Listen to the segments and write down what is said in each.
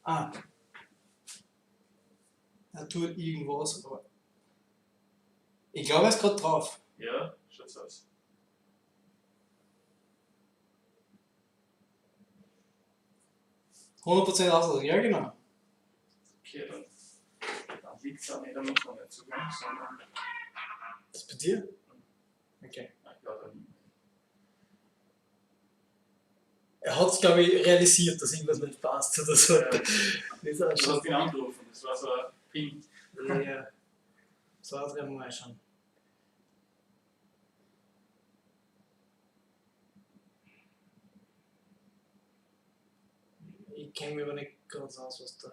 Ah, er tut irgendwas, aber. Ich glaube, er ist gerade drauf. Ja, schaut so aus. Hundertprozent Auslösung, ja genau. Okay, dann liegt es auch nicht am Internetzugang, sondern. Das ist bei dir? Okay. Ja, dann. Er hat es, glaube ich, realisiert, dass irgendwas nicht passt oder so. Du hast ihn angerufen, das war so ein Ping. Ja. So, jetzt werden wir mal schauen. Ich kenne mich aber nicht ganz aus, was da.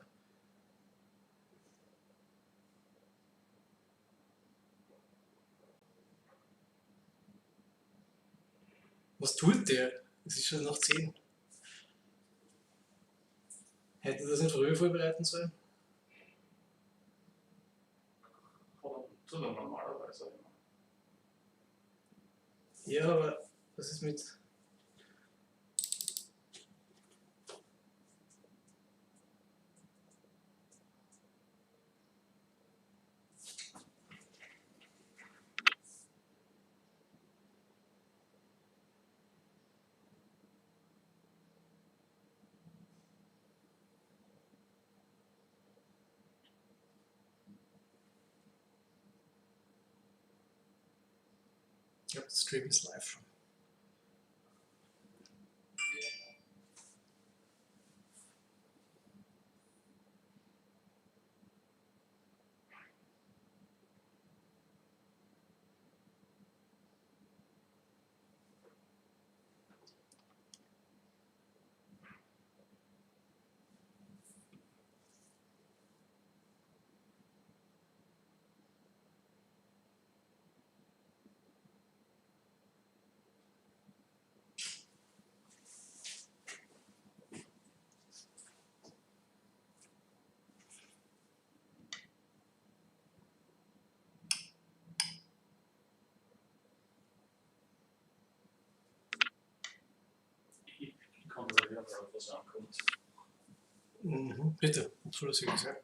Was tut der? Es ist schon nach 10. Hätte das nicht früher vorbereiten sollen? Tut er normalerweise immer. Ja, aber was ist mit. Ich glaube, das Stream ist live schon. Ich kontrolliere, ob was ankommt. Bitte, absolut gesagt.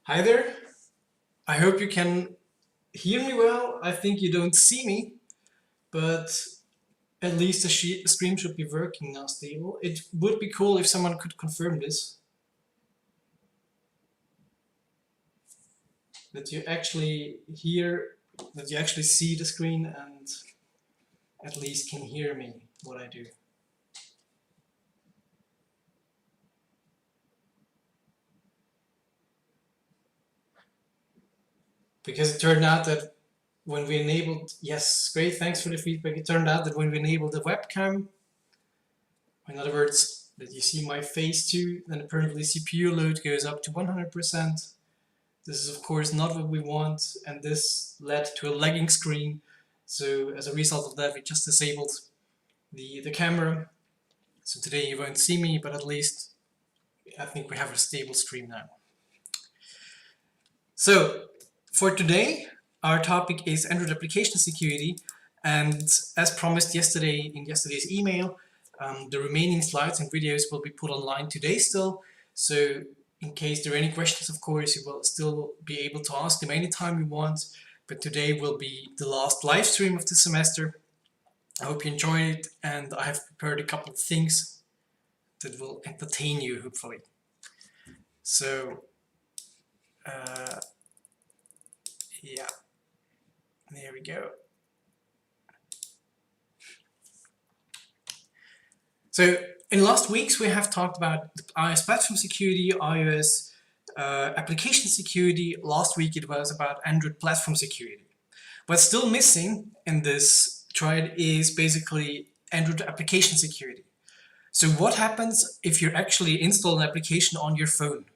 Hi there. I hope you can hear me well. I think you don't see me, but at least the stream should be working now stable. It would be cool if someone could confirm this. That you actually hear, that you actually see the screen and at least can hear me, what I do. Because it turned out that when we enabled, yes, great, thanks for the feedback. It turned out that when we enabled the webcam, in other words, that you see my face too, then apparently CPU load goes up to 100%. This is of course not what we want, and this led to a lagging screen. So as a result of that, we just disabled the camera. So today you won't see me, but at least I think we have a stable stream now. So for today, our topic is Android application security, and as promised yesterday in yesterday's email, the remaining slides and videos will be put online today still. So in case there are any questions, of course, you will still be able to ask them anytime you want, but today will be the last live stream of the semester. I hope you enjoyed it, and I have prepared a couple of things that will entertain you, hopefully. So, yeah, there we go. So in last weeks, we have talked about iOS platform security, iOS application security. Last week, it was about Android platform security. What's still missing in this triad is basically Android application security. So what happens if you actually install an application on your phone?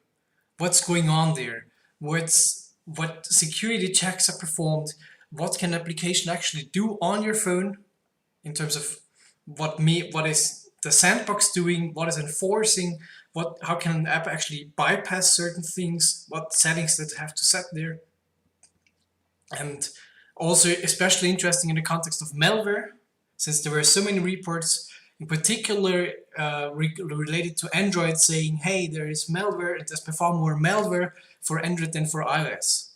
What's going on there? What security checks are performed? What can an application actually do on your phone in terms of what is the sandbox doing, what is enforcing, how can an app actually bypass certain things, what settings that have to set there. And also especially interesting in the context of malware, since there were so many reports, in particular related to Android, saying, hey, there is malware, and there's far more malware for Android than for iOS.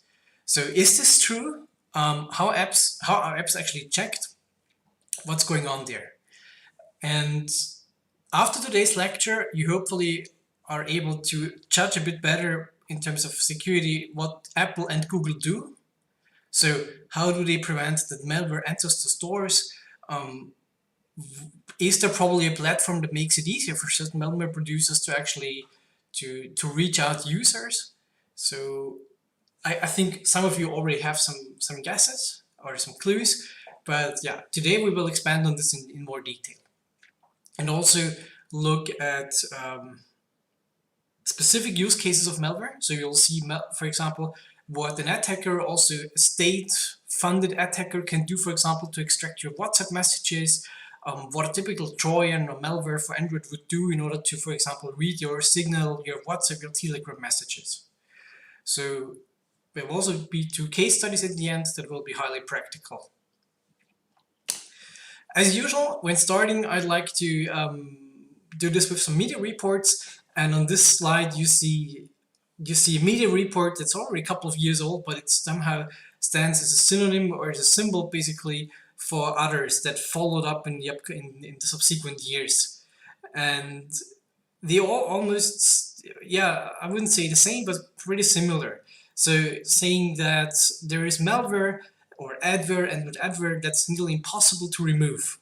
So is this true? How are apps actually checked? What's going on there? And after today's lecture, you hopefully are able to judge a bit better in terms of security what Apple and Google do. So how do they prevent that malware enters the stores? Is there probably a platform that makes it easier for certain malware producers to actually to reach out users? So I think some of you already have some guesses or some clues, but yeah, today we will expand on this in more detail. And also look at specific use cases of malware. So you'll see, for example, what an attacker, also a state-funded attacker, can do, for example, to extract your WhatsApp messages, what a typical Trojan or malware for Android would do in order to, for example, read your Signal, your WhatsApp, your Telegram messages. So there will also be 2 case studies at the end that will be highly practical. As usual, when starting, I'd like to do this with some media reports. And on this slide, you see a media report that's already a couple of years old, but it somehow stands as a synonym or as a symbol, basically, for others that followed up in the subsequent years. And they all almost, yeah, I wouldn't say the same, but pretty similar. So saying that there is malware or adware, and with adware that's nearly impossible to remove.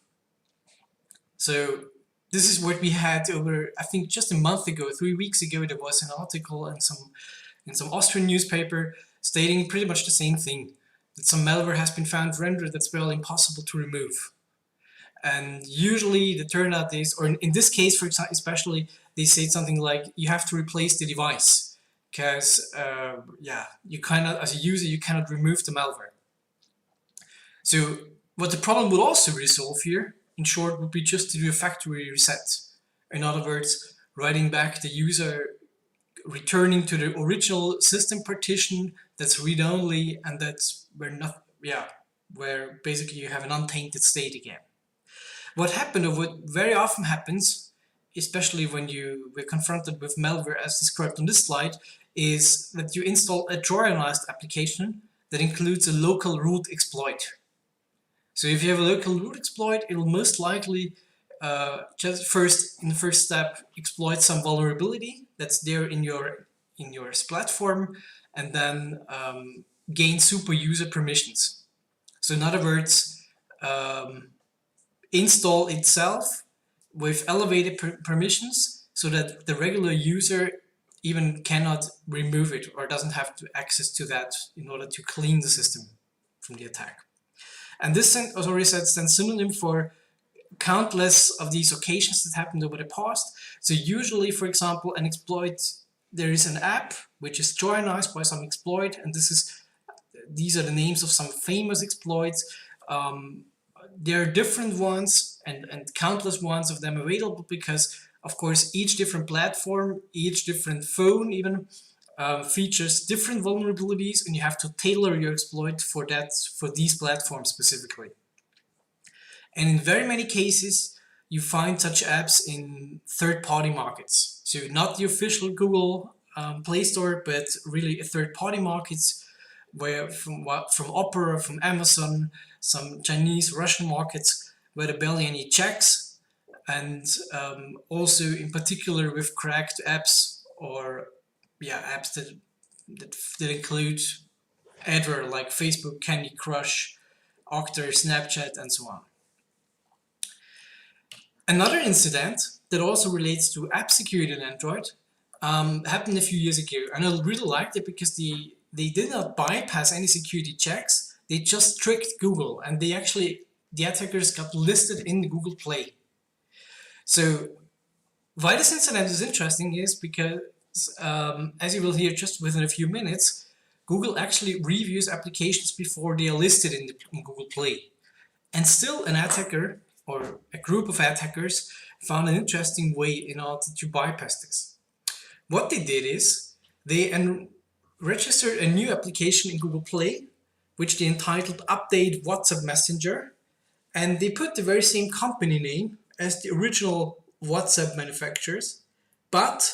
So this is what we had over, I think just a month ago, 3 weeks ago, there was an article in some Austrian newspaper stating pretty much the same thing, that some malware has been found for Android that's barely impossible to remove. And usually the turnout is, or in this case, for example, especially, they say something like, you have to replace the device, because yeah, you cannot, as a user, you cannot remove the malware. So what the problem would also resolve here, in short, would be just to do a factory reset. In other words, writing back the user, returning to the original system partition that's read-only, and that's where basically you have an untainted state again. What happened, or what very often happens, especially when you were confronted with malware as described on this slide, is that you install a Trojanized application that includes a local root exploit. So if you have a local root exploit, it will most likely just in the first step exploit some vulnerability that's there in your platform, and then gain super user permissions. So in other words, install itself with elevated permissions so that the regular user even cannot remove it or doesn't have access to that in order to clean the system from the attack. And this, as already said, stands synonym for countless of these occasions that happened over the past. So usually, for example, an exploit, there is an app which is joinized by some exploit, and these are the names of some famous exploits. There are different ones and countless ones of them available because, of course, each different platform, each different phone even features different vulnerabilities, and you have to tailor your exploit for these platforms specifically. And in very many cases, you find such apps in third-party markets. So not the official Google Play Store, but really third-party markets where from Opera, from Amazon, some Chinese, Russian markets where there are barely any checks, and also in particular with cracked apps or apps that include adware like Facebook, Candy Crush, Octa, Snapchat, and so on. Another incident that also relates to app security on Android happened a few years ago, and I really liked it because they did not bypass any security checks. They just tricked Google, and the attackers got listed in the Google Play. So why this incident is interesting is because, as you will hear just within a few minutes, Google actually reviews applications before they are listed in Google Play. And still an attacker, or a group of attackers, found an interesting way in order to bypass this. What they did is they registered a new application in Google Play, which they entitled Update WhatsApp Messenger, and they put the very same company name as the original WhatsApp manufacturers, but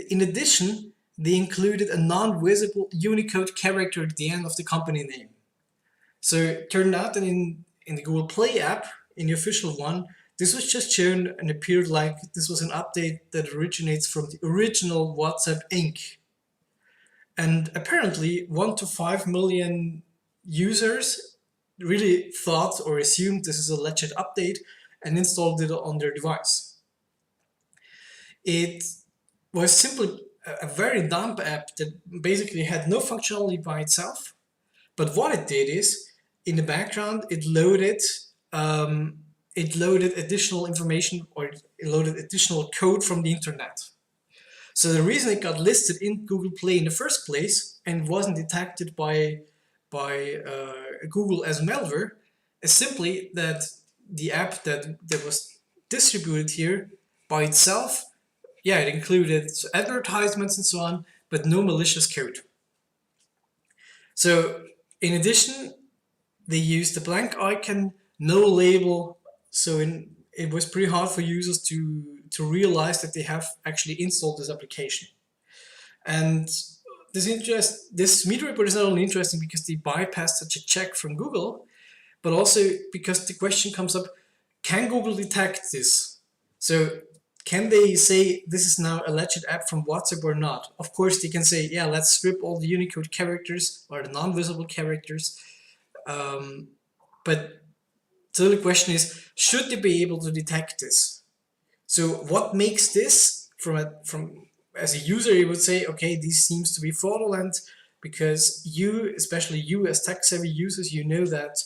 in addition, they included a non-visible Unicode character at the end of the company name. So it turned out that in the Google Play app, in the official one, this was just shown and appeared like this was an update that originates from the original WhatsApp Inc. And apparently 1 to 5 million users really thought or assumed this is a legit update and installed it on their device. It was simply a very dumb app that basically had no functionality by itself, but what it did is, in the background, it loaded additional information, or it loaded additional code from the internet. So the reason it got listed in Google Play in the first place and wasn't detected by Google as malware is simply that the app that was distributed here by itself, it included advertisements and so on, but no malicious code. So in addition, they used the blank icon, no label, so it was pretty hard for users to realize that they have actually installed this application. And this media report is not only interesting because they bypassed such a check from Google, but also because the question comes up, can Google detect this? So can they say this is now a legit app from WhatsApp or not? Of course, they can say, yeah, let's strip all the Unicode characters or the non-visible characters. But so the question is, should they be able to detect this? So what makes this, from as a user, you would say, okay, this seems to be fraudulent, because you, especially you as tech-savvy users, you know that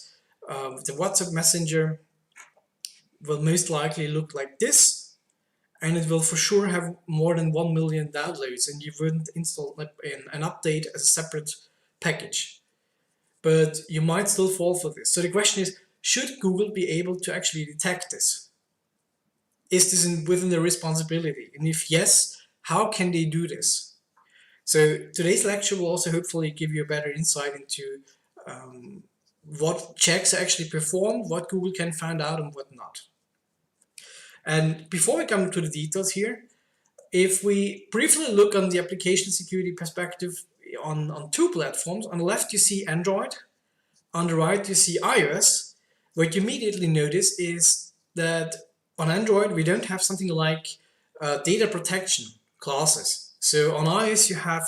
the WhatsApp Messenger will most likely look like this, and it will for sure have more than 1 million downloads, and you wouldn't install an update as a separate package. But you might still fall for this. So the question is, should Google be able to actually detect this? Is this within their responsibility? And if yes, how can they do this? So today's lecture will also hopefully give you a better insight into what checks are actually performed, what Google can find out and what not. And before we come to the details here, if we briefly look on the application security perspective on two platforms, on the left you see Android, on the right you see iOS. What you immediately notice is that on Android we don't have something like data protection clauses. So on iOS you have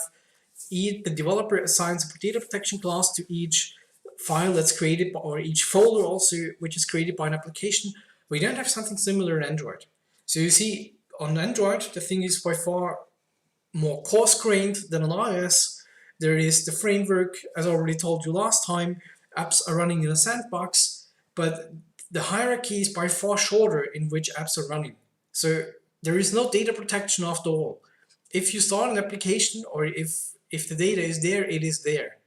the developer assigns a data protection clause to each file that's created by, or each folder also which is created by an application. We don't have something similar in Android. So you see, on Android the thing is by far more coarse-grained than on iOS. There is the framework, as I already told you last time, apps are running in a sandbox, but the hierarchy is by far shorter in which apps are running. So there is no data protection after all. If you start an application, or if the data is there, it is there.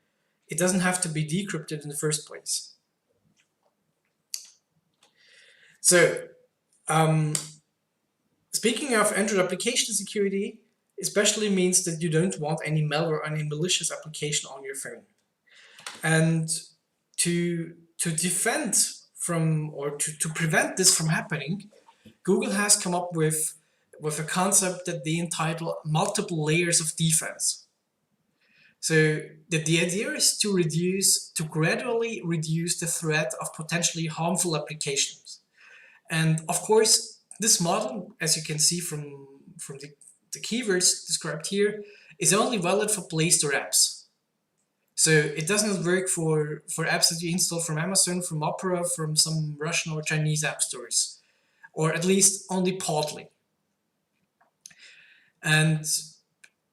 It doesn't have to be decrypted in the first place. So, speaking of Android application security, especially means that you don't want any malware, any malicious application on your phone. And to defend from, or to prevent this from happening, Google has come up with a concept that they entitle multiple layers of defense. So the idea is to gradually reduce the threat of potentially harmful applications. And of course, this model, as you can see from the keywords described here, is only valid for Play Store apps. So it doesn't work for apps that you install from Amazon, from Opera, from some Russian or Chinese app stores, or at least only partly. And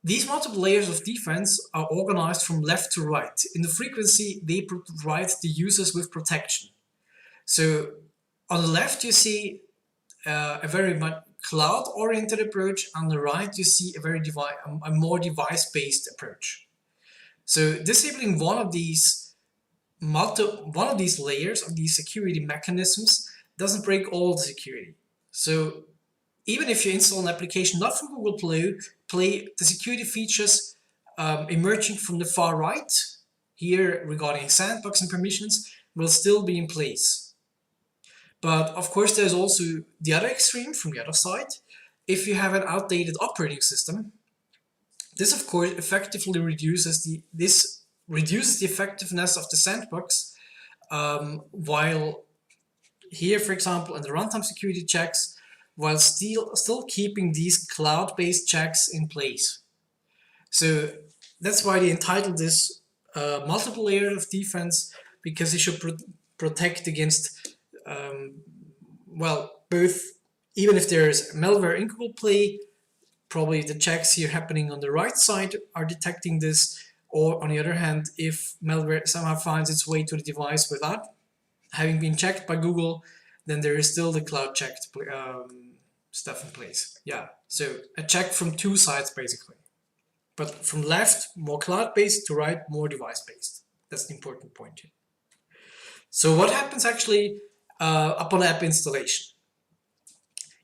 these multiple layers of defense are organized from left to right. In the frequency, they provide the users with protection. So on the left, you see a very much cloud-oriented approach. On the right, you see a more device-based approach. So disabling one of these layers of these security mechanisms doesn't break all the security. So even if you install an application not from Google Play, the security features emerging from the far right, here regarding sandbox and permissions, will still be in place. But of course there's also the other extreme from the other side. If you have an outdated operating system, this of course effectively reduces the effectiveness of the sandbox, while here, for example, in the runtime security checks, while still keeping these cloud-based checks in place. So that's why they entitled this multiple layer of defense, because it should protect against, well, both, even if there's malware in Google Play, probably the checks here happening on the right side are detecting this, or on the other hand, if malware somehow finds its way to the device without having been checked by Google, then there is still the cloud checked stuff in place. Yeah, so a check from two sides basically. But from left, more cloud-based, to right, more device-based. That's the important point here. So what happens actually upon app installation?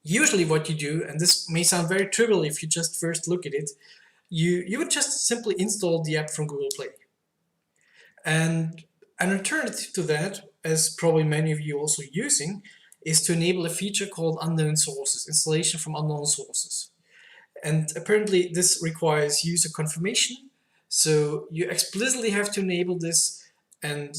Usually what you do, and this may sound very trivial if you just first look at it, you would just simply install the app from Google Play. And an alternative to that, as probably many of you also using, is to enable a feature called unknown sources, installation from unknown sources. And apparently this requires user confirmation, so you explicitly have to enable this. And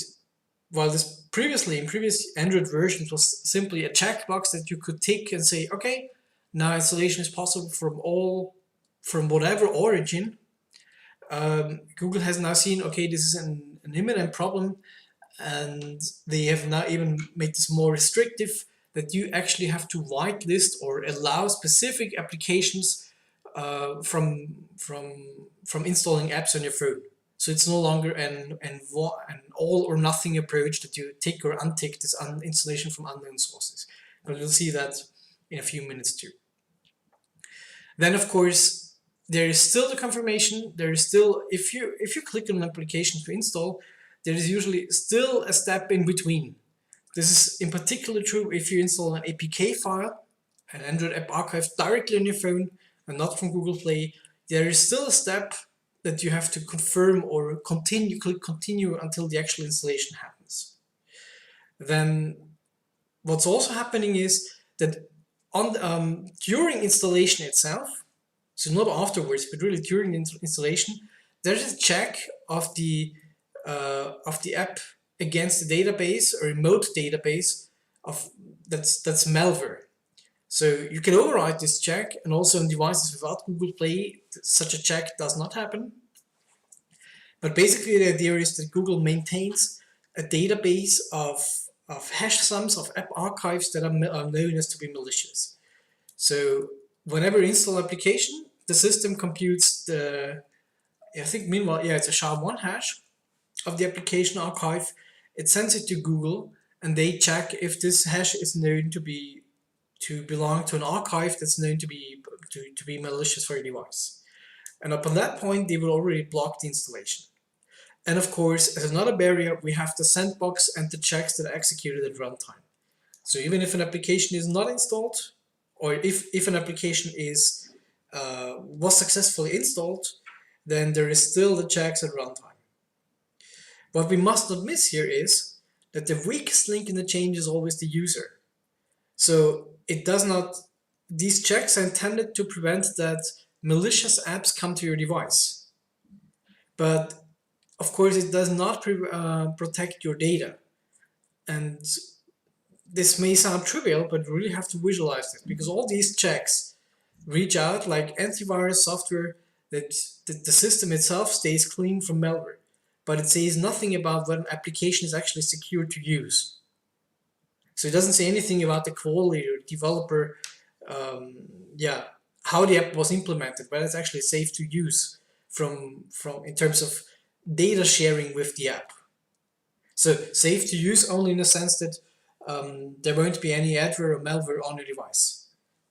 while this previously, in previous Android versions, was simply a checkbox that you could tick and say, okay, now installation is possible from whatever origin, Google has now seen, okay, this is an imminent problem, and they have now even made this more restrictive, that you actually have to whitelist or allow specific applications from installing apps on your phone. So it's no longer an all or nothing approach that you tick or untick this installation from unknown sources. But we'll see that in a few minutes too. Then of course there is still the confirmation. There is still, if you click on an application to install, there is usually still a step in between. This is in particular true if you install an APK file, an Android app archive directly on your phone and not from Google Play. There is still a step that you have to confirm or click continue until the actual installation happens. Then what's also happening is that during installation itself, so not afterwards, but really during the installation, there's a check of the app against the database or remote database of that's malware. So you can override this check, and also on devices without Google Play, such a check does not happen. But basically the idea is that Google maintains a database of hash sums of app archives that are known as to be malicious. So whenever you install an application, the system computes it's a SHA-1 hash of the application archive. It sends it to Google, and they check if this hash is known to belong to an archive that's known to be malicious for your device. And upon that point, they will already block the installation. And of course, as another barrier, we have the sandbox and the checks that are executed at runtime. So even if an application is not installed, or if an application was successfully installed, then there is still the checks at runtime. What we must not miss here is that the weakest link in the chain is always the user. So these checks are intended to prevent that malicious apps come to your device. But of course, it does not protect your data. And this may sound trivial, but you really have to visualize this, because all these checks reach out like antivirus software that the system itself stays clean from malware. But it says nothing about what an application is actually secure to use. So it doesn't say anything about the quality or developer, how the app was implemented, but it's actually safe to use from in terms of data sharing with the app. So safe to use only in the sense that there won't be any adware or malware on your device,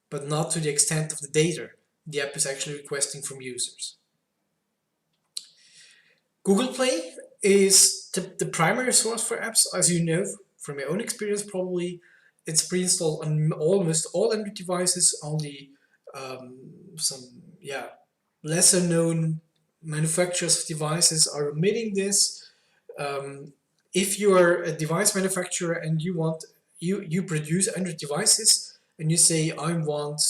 but not to the extent of the data the app is actually requesting from users. Google Play is the primary source for apps, as you know from my own experience. Probably it's pre-installed on almost all Android devices. Only some lesser known manufacturers of devices are omitting this. If you are a device manufacturer and you produce Android devices and you say I want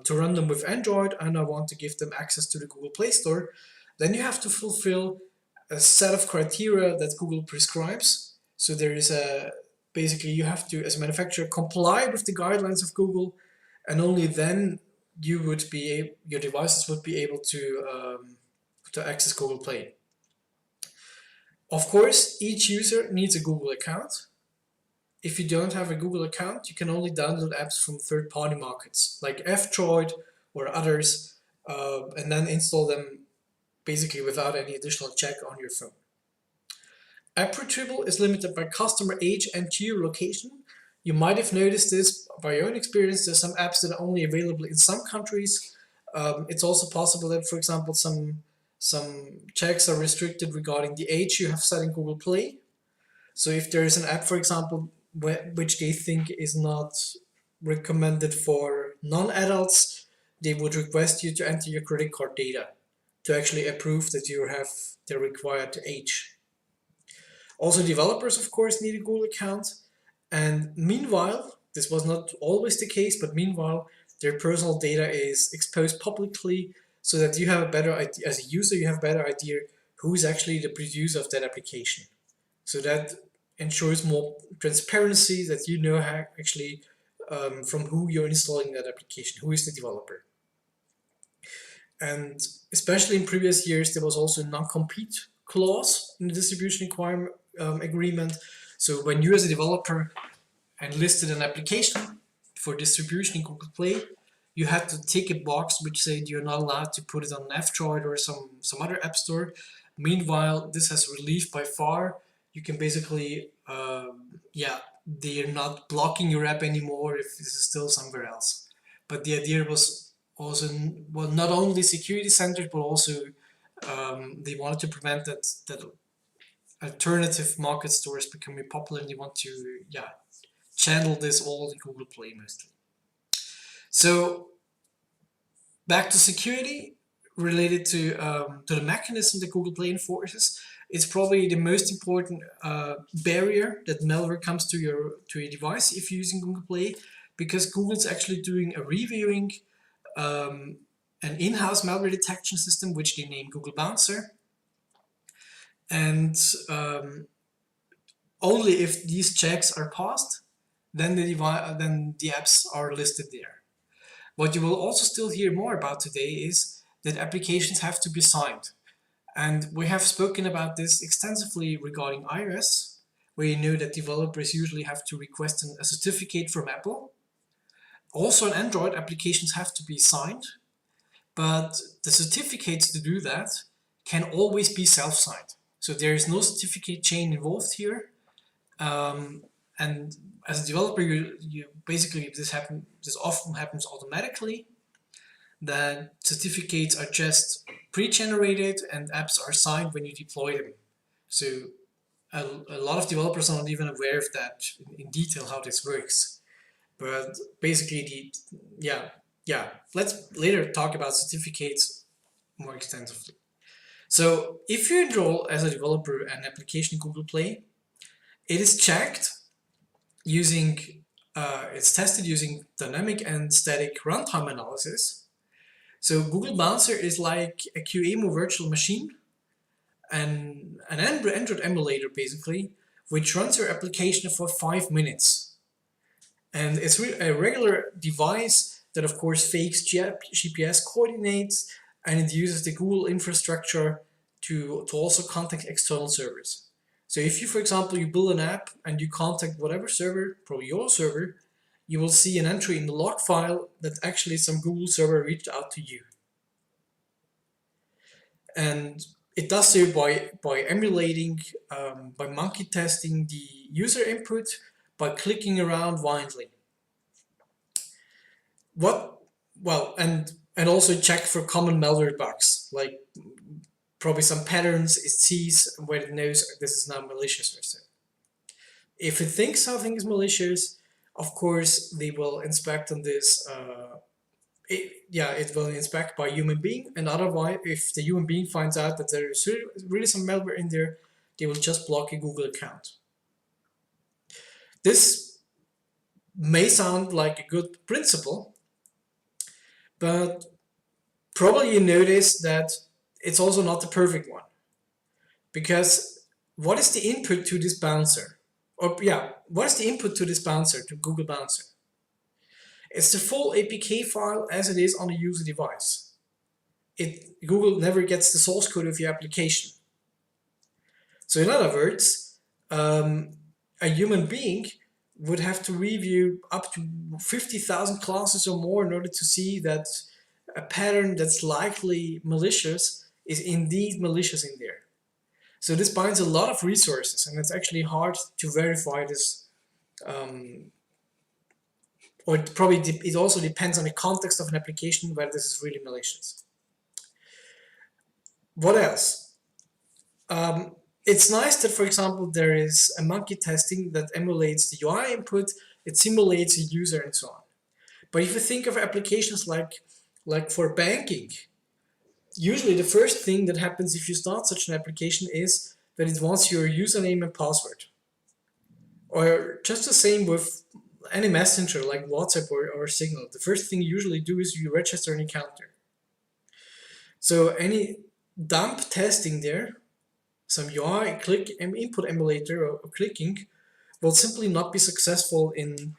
to run them with Android and I want to give them access to the Google Play Store, then you have to fulfill a set of criteria that Google prescribes. So there is basically you have to, as a manufacturer, comply with the guidelines of Google, and only then your devices would be able to access Google Play. Of course, each user needs a Google account. If you don't have a Google account, you can only download apps from third-party markets like F-Droid or others, and then install them basically without any additional check on your phone. App retrieval is limited by customer age and geolocation. You might have noticed this by your own experience. There's some apps that are only available in some countries. It's also possible that, for example, some checks are restricted regarding the age you have set in Google Play. So if there is an app, for example, which they think is not recommended for non-adults, they would request you to enter your credit card data to actually approve that you have the required age. Also, developers, of course, need a Google account. And meanwhile, this was not always the case, but meanwhile, their personal data is exposed publicly so that you have a better idea, as a user, you have a better idea who is actually the producer of that application. So that ensures more transparency, that you know how actually from who you're installing that application, who is the developer. And especially in previous years, there was also a non-compete clause in the distribution agreement. So when you as a developer enlisted an application for distribution in Google Play, you had to tick a box which said you're not allowed to put it on F-Droid or some other app store. Meanwhile, this has relieved by far. You can basically, they're not blocking your app anymore if this is still somewhere else. But the idea was also, well, not only security centered, but also they wanted to prevent that alternative market stores becoming popular, and they want to channel this all in Google Play mostly. So back to security related to the mechanism that Google Play enforces. It's probably the most important barrier that malware comes to your device if you're using Google Play, because Google's actually doing a reviewing an in-house malware detection system, which they name Google Bouncer. And only if these checks are passed, then the apps are listed there. What you will also still hear more about today is that applications have to be signed. And we have spoken about this extensively regarding iOS, where you know that developers usually have to request a certificate from Apple. Also on Android, applications have to be signed, but the certificates to do that can always be self-signed. So there is no certificate chain involved here. And as a developer, you basically, this often happens automatically, that certificates are just pre-generated and apps are signed when you deploy them. So a lot of developers are not even aware of that in detail, how this works. But basically, let's later talk about certificates more extensively. So if you enroll as a developer an application in Google Play, it is checked using, it's tested using dynamic and static runtime analysis. So Google Bouncer is like a QEMU virtual machine, and an Android emulator basically, which runs your application for 5 minutes. And it's a regular device that of course fakes GPS coordinates, and it uses the Google infrastructure to also contact external servers. So if you, for example, you build an app and you contact whatever server, probably your server, you will see an entry in the log file that actually some Google server reached out to you. And it does so by emulating, by monkey testing the user input, by clicking around wildly. And also check for common malware bugs, like probably some patterns it sees where it knows this is now malicious or so. If it thinks something is malicious, of course they will inspect on this. It will inspect by human being, and otherwise, if the human being finds out that there is really some malware in there, they will just block a Google account. This may sound like a good principle, but probably you notice that it's also not the perfect one. Because what is the input to this bouncer? What is the input to this bouncer, to Google Bouncer? It's the full APK file as it is on the user device. Google never gets the source code of your application. So in other words, a human being would have to review up to 50,000 classes or more in order to see that a pattern that's likely malicious is indeed malicious in there. So this binds a lot of resources, and it's actually hard to verify this. Or it also depends on the context of an application whether this is really malicious. What else? It's nice that, for example, there is a monkey testing that emulates the UI input, it simulates a user and so on. But if you think of applications like for banking, usually the first thing that happens if you start such an application is that it wants your username and password. Or just the same with any messenger like WhatsApp or Signal. The first thing you usually do is you register an account there. So any dump testing there, some UI input emulator or clicking, will simply not be successful in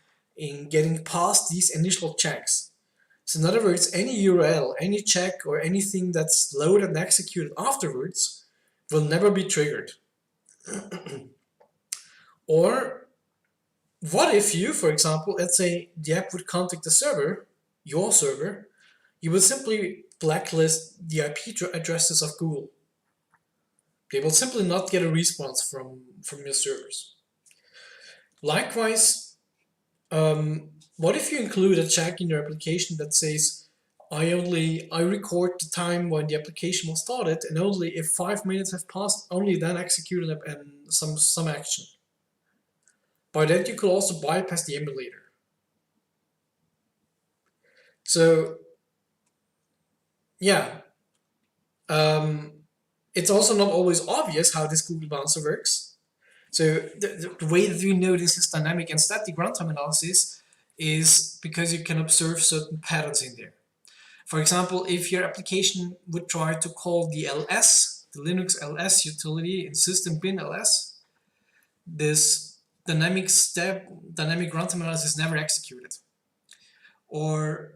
getting past these initial checks. So in other words, any URL, any check, or anything that's loaded and executed afterwards will never be triggered. Or what if you, for example, let's say the app would contact the server, your server, you would simply blacklist the IP addresses of Google. They will simply not get a response from your servers. Likewise, what if you include a check in your application that says, I record the time when the application was started, and only if 5 minutes have passed, only then execute some action. By that, you could also bypass the emulator. So, it's also not always obvious how this Google Bouncer works. So the way that we know this is dynamic and static runtime analysis is because you can observe certain patterns in there. For example, if your application would try to call the ls, the Linux ls utility in system bin ls, this dynamic runtime analysis is never executed. Or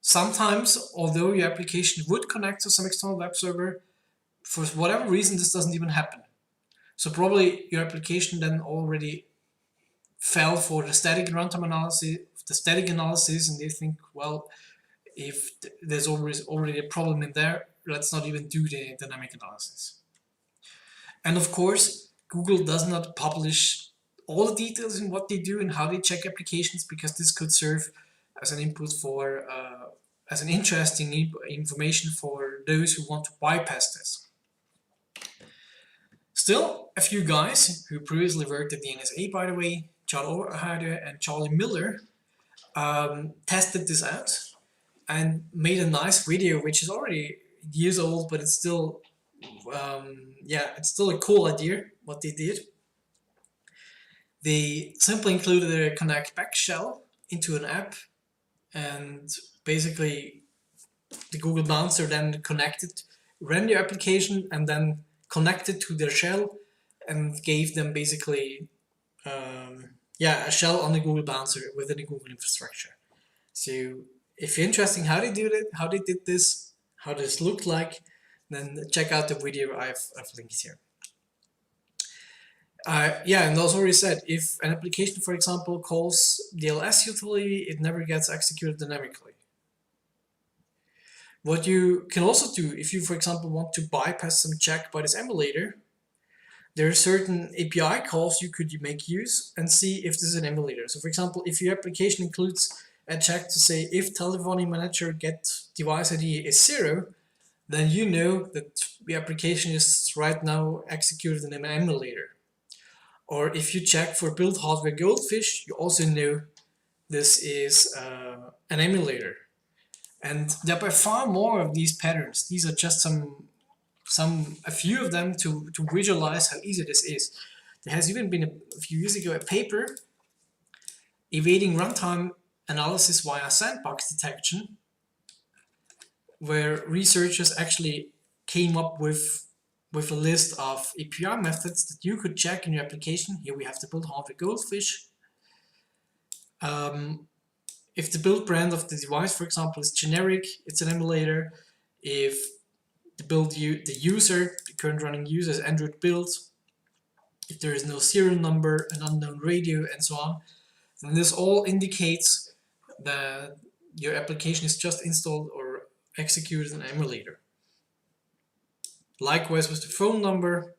sometimes, although your application would connect to some external web server, for whatever reason this doesn't even happen. So probably your application then already fell for the static runtime analysis, and they think, well, if there's already a problem in there, let's not even do the dynamic analysis. And of course, Google does not publish all the details in what they do and how they check applications, because this could serve as an input for, as an interesting information for those who want to bypass this. Still, a few guys who previously worked at the NSA, by the way, Charles Overharder and Charlie Miller, tested this out and made a nice video, which is already years old, but it's still, yeah, it's still a cool idea what they did. They simply included a connect back shell into an app, and basically the Google Bouncer then ran the application and then connected to their shell and gave them basically yeah, a shell on the Google Bouncer within the Google infrastructure. So if you're interested in how they did this, how this looked like, then check out the video I've linked here. Yeah, and as already said, if an application, for example, calls the ls utility, it never gets executed dynamically. What you can also do, if you, for example, want to bypass some check by this emulator, there are certain API calls you could make use and see if this is an emulator. So for example, if your application includes a check to say if telephony manager get device ID is 0, then you know that the application is right now executed in an emulator. Or if you check for build hardware goldfish, you also know this is an emulator. And there are by far more of these patterns. These are just a few of them to visualize how easy this is. There has even been a few years ago a paper evading runtime analysis via sandbox detection, where researchers actually came up with a list of API methods that you could check in your application. Here we have the build hardware goldfish. If the build brand of the device, for example, is generic, it's an emulator. If the user, the current running user, is Android build, if there is no serial number, an unknown radio, and so on, then this all indicates that your application is just installed or executed in an emulator. Likewise with the phone number,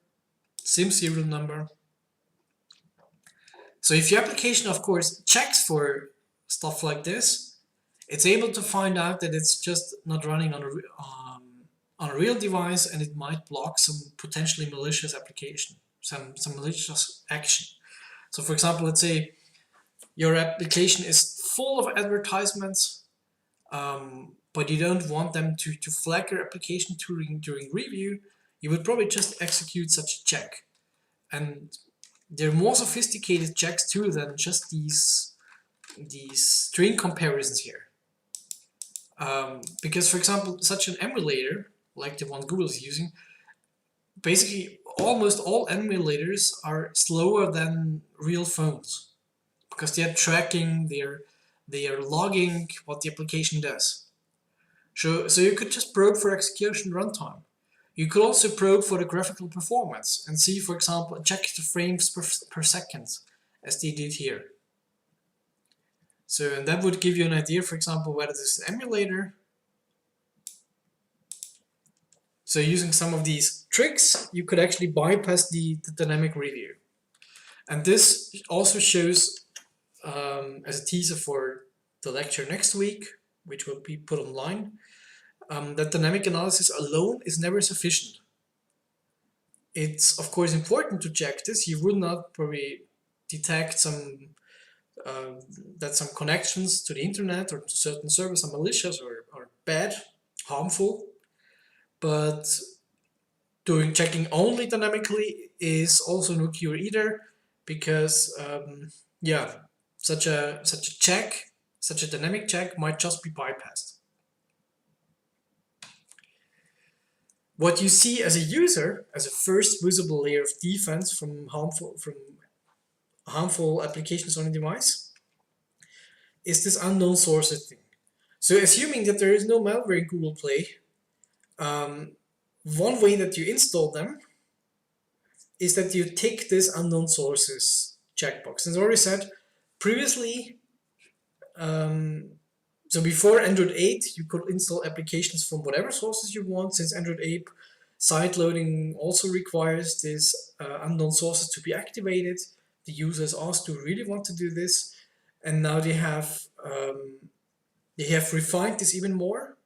SIM serial number. So if your application, of course, checks for stuff like this, it's able to find out that it's just not running on a real device, and it might block some potentially malicious application, some malicious action. So for example, let's say your application is full of advertisements, but you don't want them to flag your application during review, you would probably just execute such a check. And there are more sophisticated checks too than just these string comparisons here. Because for example, such an emulator, like the one Google is using, basically almost all emulators are slower than real phones, because they are tracking, they are logging what the application does. So you could just probe for execution runtime. You could also probe for the graphical performance and see, for example, check the frames per second, as they did here. So, and that would give you an idea, for example, whether this is an emulator. So using some of these tricks, you could actually bypass the dynamic review. And this also shows, as a teaser for the lecture next week, which will be put online, that dynamic analysis alone is never sufficient. It's of course important to check this. You would not probably detect that some connections to the internet or to certain servers are malicious or bad, harmful. But checking only dynamically is also no cure either, because yeah, such a check such a dynamic check might just be bypassed. What you see as a user, as a first visible layer of defense from harmful applications on a device, is this unknown sources thing. So assuming that there is no malware in Google Play, one way that you install them is that you tick this unknown sources checkbox. As already said previously, so before Android 8, you could install applications from whatever sources you want. Since Android 8, side loading also requires this unknown sources to be activated. The user is asked to really want to do this, and now they have refined this even more,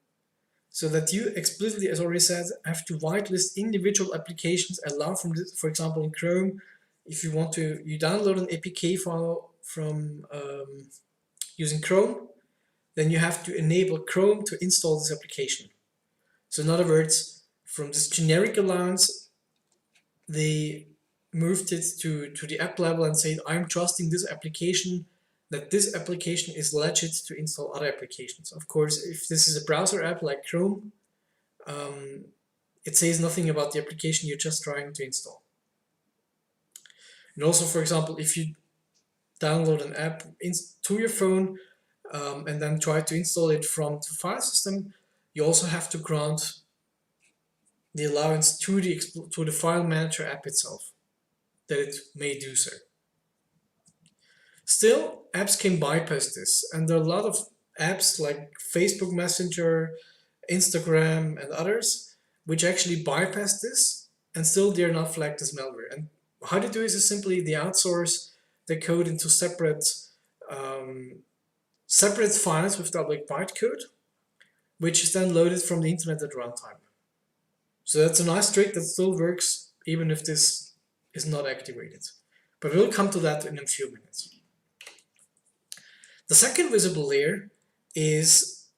so that you explicitly, as already said, have to whitelist individual applications allowed from this. For example, in Chrome, if you want to, you download an APK file from using Chrome, then you have to enable Chrome to install this application. So in other words, from this generic allowance, they moved it to the app level and said, I'm trusting this application, that this application is legit to install other applications. Of course, if this is a browser app like Chrome, it says nothing about the application you're just trying to install. And also, for example, if you download an app to your phone and then try to install it from the file system, you also have to grant the allowance to the file manager app itself, that it may do so. Still, apps can bypass this, and there are a lot of apps like Facebook Messenger, Instagram, and others, which actually bypass this, and still they are not flagged as malware. And how they do this is simply they outsource the code into separate files with double bytecode, which is then loaded from the internet at runtime. So that's a nice trick that still works even if this is not activated. But we'll come to that in a few minutes. The second visible layer is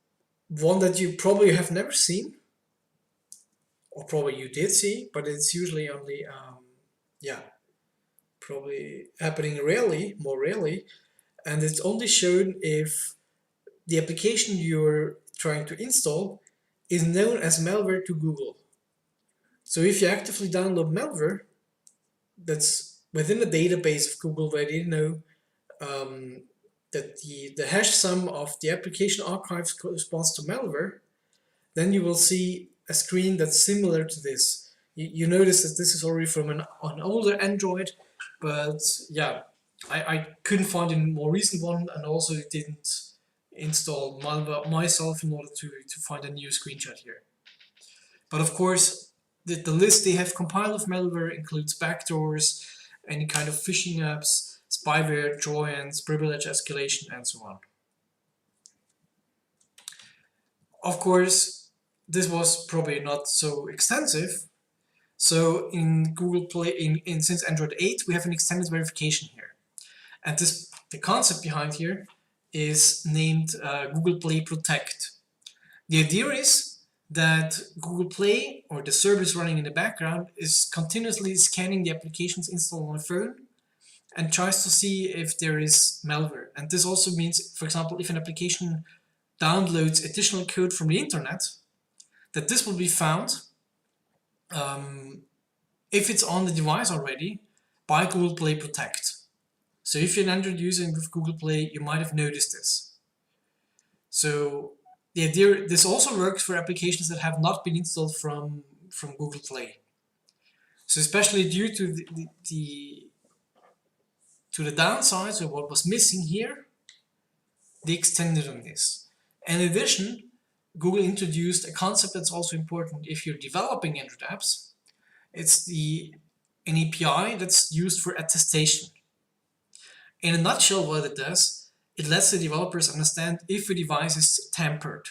one that you probably have never seen, or probably you did see, but it's usually only, probably happening more rarely, and it's only shown if the application you're trying to install is known as malware to Google. So if you actively download malware that's within the database of Google, where they know that the hash sum of the application archives corresponds to malware, then you will see a screen that's similar to this. You notice that this is already from an older Android, but yeah, I couldn't find a more recent one, and also didn't install malware myself in order to find a new screenshot here. But of course, the list they have compiled of malware includes backdoors, any kind of phishing apps, spyware, trojans, privilege escalation, and so on. Of course, this was probably not so extensive. So in Google Play, since Android 8, we have an extended verification here. And the concept behind here is named Google Play Protect. The idea is that Google Play, or the service running in the background, is continuously scanning the applications installed on a phone and tries to see if there is malware. And this also means, for example, if an application downloads additional code from the internet, that this will be found if it's on the device already by Google Play Protect. So if you're an Android user with Google Play, you might have noticed this. So the idea, this also works for applications that have not been installed from Google Play. So especially due to the downsides of what was missing here, they extended on this. In addition, Google introduced a concept that's also important if you're developing Android apps. It's an API that's used for attestation. In a nutshell, what it does, it lets the developers understand if a device is tampered.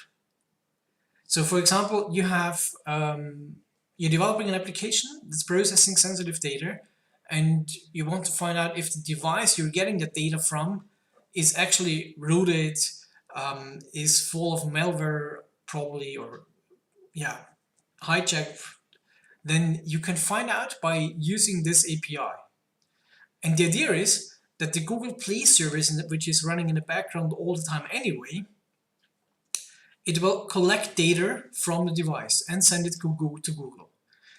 So for example, you're developing an application that's processing sensitive data, and you want to find out if the device you're getting the data from is actually rooted, is full of malware probably, or hijacked. Then you can find out by using this API. And the idea is that the Google Play service, which is running in the background all the time anyway, it will collect data from the device and send it to Google.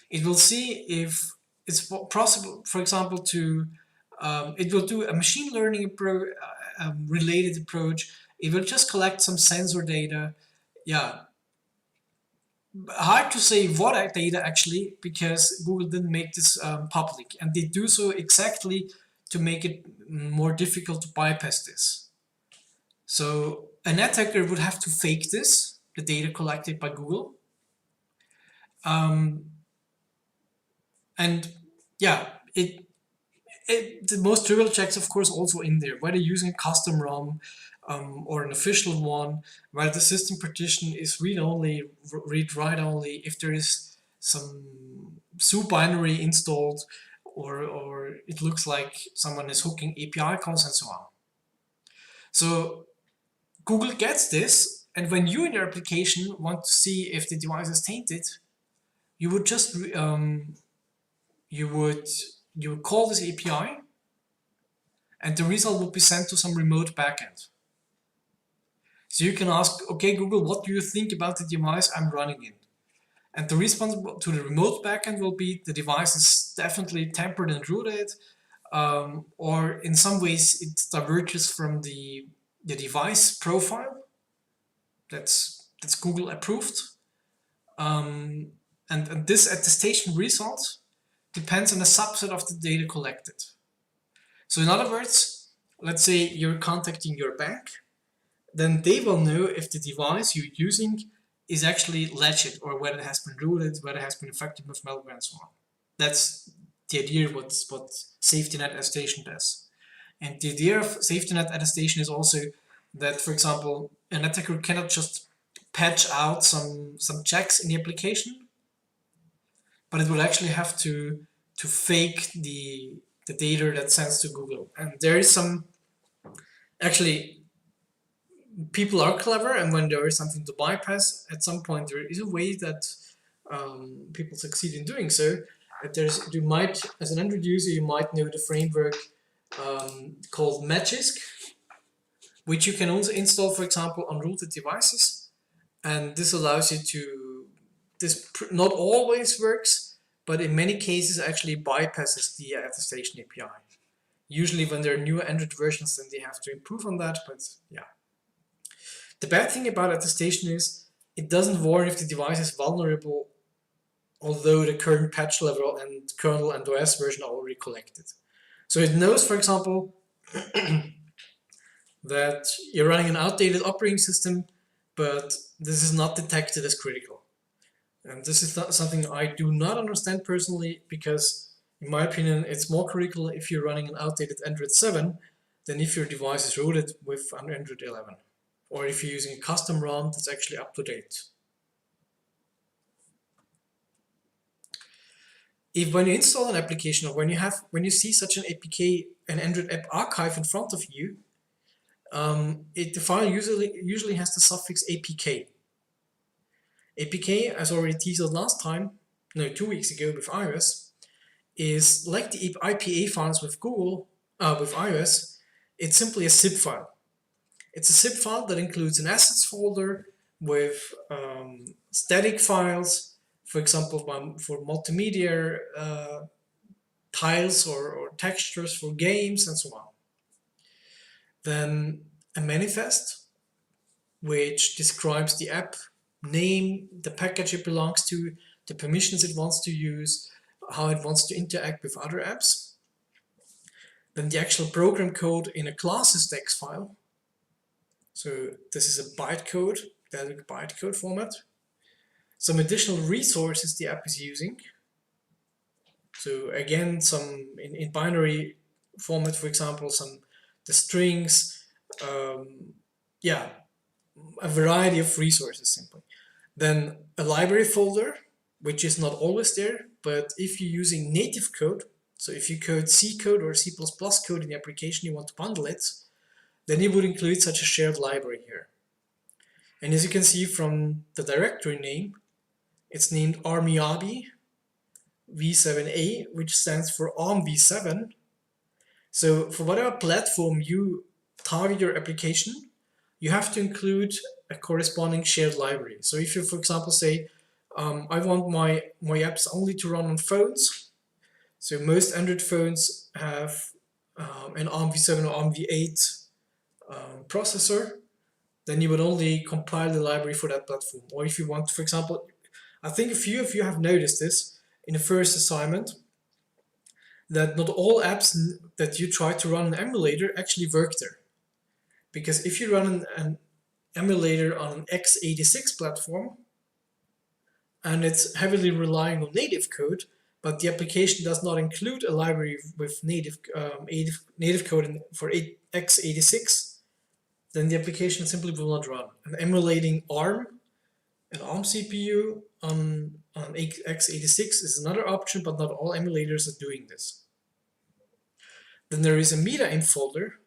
It will see if it's possible, for example, it will do a machine learning related approach. It will just collect some sensor data. Yeah, hard to say what data actually, because Google didn't make this public, and they do so exactly to make it more difficult to bypass this. So an attacker would have to fake this, the data collected by Google. And yeah, the most trivial checks, of course, also in there, whether using a custom ROM or an official one, whether the system partition is read-only, read-write only, if there is some SU binary installed, or it looks like someone is hooking API calls and so on. So Google gets this, and when you in your application want to see if the device is tainted, you would just you would call this API, and the result would be sent to some remote backend. So you can ask, okay, Google, what do you think about the device I'm running in? And the response to the remote backend will be the device is definitely tampered and rooted, or in some ways it diverges from the device profile that's Google approved. And this attestation result depends on a subset of the data collected. So in other words, let's say you're contacting your bank, then they will know if the device you're using is actually legit, or whether it has been rooted, whether it has been infected with malware and so on. That's the idea what safety net attestation does. And the idea of safety net attestation is also that, for example, an attacker cannot just patch out some checks in the application, but it will actually have to fake the data that sends to Google. And there is some, actually, people are clever, and when there is something to bypass, at some point there is a way that people succeed in doing so. You might, as an Android user, you might know the framework called Magisk, which you can also install, for example, on rooted devices. And this allows you to, this not always works, but in many cases actually bypasses the attestation API. Usually when there are new Android versions, then they have to improve on that, but yeah. The bad thing about attestation is it doesn't warn if the device is vulnerable, although the current patch level and kernel and OS version are already collected. So it knows, for example, that you're running an outdated operating system, but this is not detected as critical. And this is not something I do not understand personally, because in my opinion, it's more critical if you're running an outdated Android 7 than if your device is rooted with an Android 11, or if you're using a custom ROM that's actually up to date. If when you install an application, or when you see such an APK, an Android app archive in front of you, the file usually has the suffix APK. APK, as already teased last time, 2 weeks ago with iOS, is like the IPA files with Google, with iOS. It's simply a zip file. It's a zip file that includes an assets folder with static files, for example, for multimedia tiles or textures for games and so on. Then a manifest, which describes the app name, the package it belongs to, the permissions it wants to use, how it wants to interact with other apps. Then the actual program code in a classes text file. So this is a bytecode, dynamic bytecode format. Some additional resources the app is using. So again, some in binary format, for example, the strings, yeah, a variety of resources simply. Then a library folder, which is not always there, but if you're using native code, so if you code C code or C++ code in the application, you want to bundle it, then you would include such a shared library here. And as you can see from the directory name, it's named ARMYABI v7a, which stands for ARM v7, So for whatever platform you target your application, you have to include a corresponding shared library. So if you, for example, say, I want my apps only to run on phones, so most Android phones have an ARMv7 or ARMv8 processor, then you would only compile the library for that platform. Or if you want, for example, I think a few of you have noticed this in the first assignment, that not all apps that you try to run an emulator actually work there. Because if you run an emulator on an x86 platform, and it's heavily relying on native code, but the application does not include a library with native code for x86, then the application simply will not run. And emulating ARM, an ARM CPU on x86 is another option, but not all emulators are doing this. Then there is a MetaInf folder,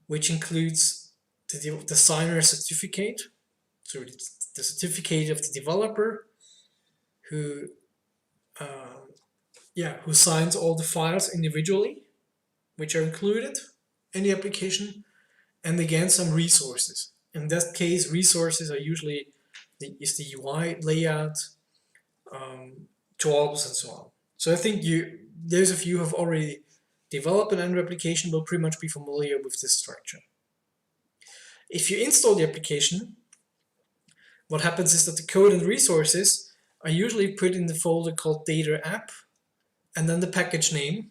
which includes the designer certificate, so the certificate of the developer who signs all the files individually, which are included in the application, and again some resources. In that case, resources are usually the UI layout, jobs, and so on. So I think those of you who have already developed an Android application will pretty much be familiar with this structure. If you install the application, what happens is that the code and resources are usually put in the folder called data app, and then the package name.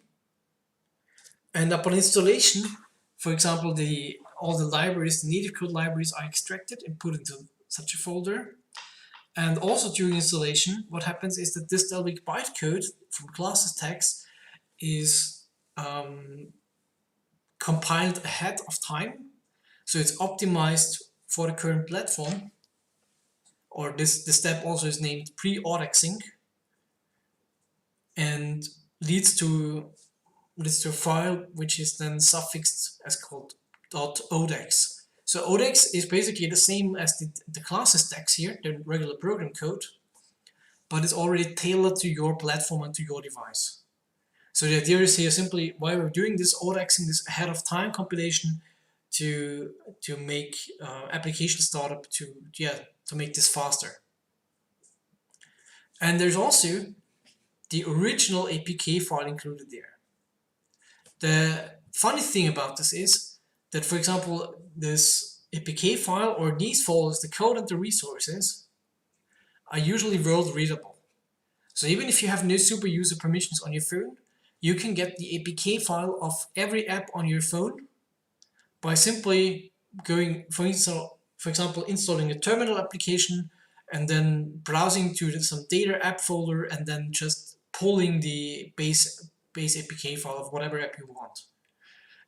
And upon installation, for example, all the libraries, the native code libraries are extracted and put into such a folder. And also during installation, what happens is that this Dalvik bytecode from classes tags is compiled ahead of time. So it's optimized for the current platform, or this step also is named pre-audexing, and leads to a file which is then suffixed as called .odex. So odex is basically the same as the classes tags here, the regular program code, but it's already tailored to your platform and to your device. So the idea is here simply why we're doing this odexing, this ahead of time compilation, to make application startup to make this faster. And there's also the original APK file included there. The funny thing about this is that, for example, this APK file or these folders, the code and the resources, are usually world readable. So even if you have no super user permissions on your phone, you can get the APK file of every app on your phone by simply going, for example, installing a terminal application and then browsing to some data app folder and then just pulling the base APK file of whatever app you want.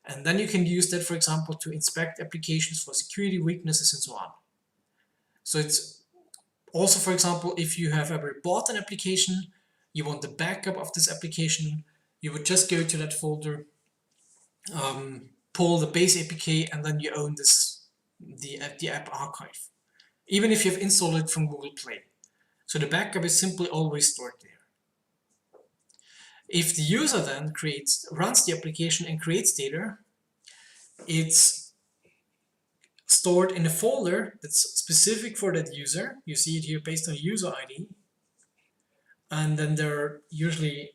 And then you can use that, for example, to inspect applications for security weaknesses and so on. So it's also, for example, if you have ever bought an application, you want the backup of this application, you would just go to that folder, pull the base APK, and then you own the app archive, even if you've installed it from Google Play. So the backup is simply always stored there. If the user then runs the application and creates data, it's stored in a folder that's specific for that user. You see it here based on user ID. And then there are usually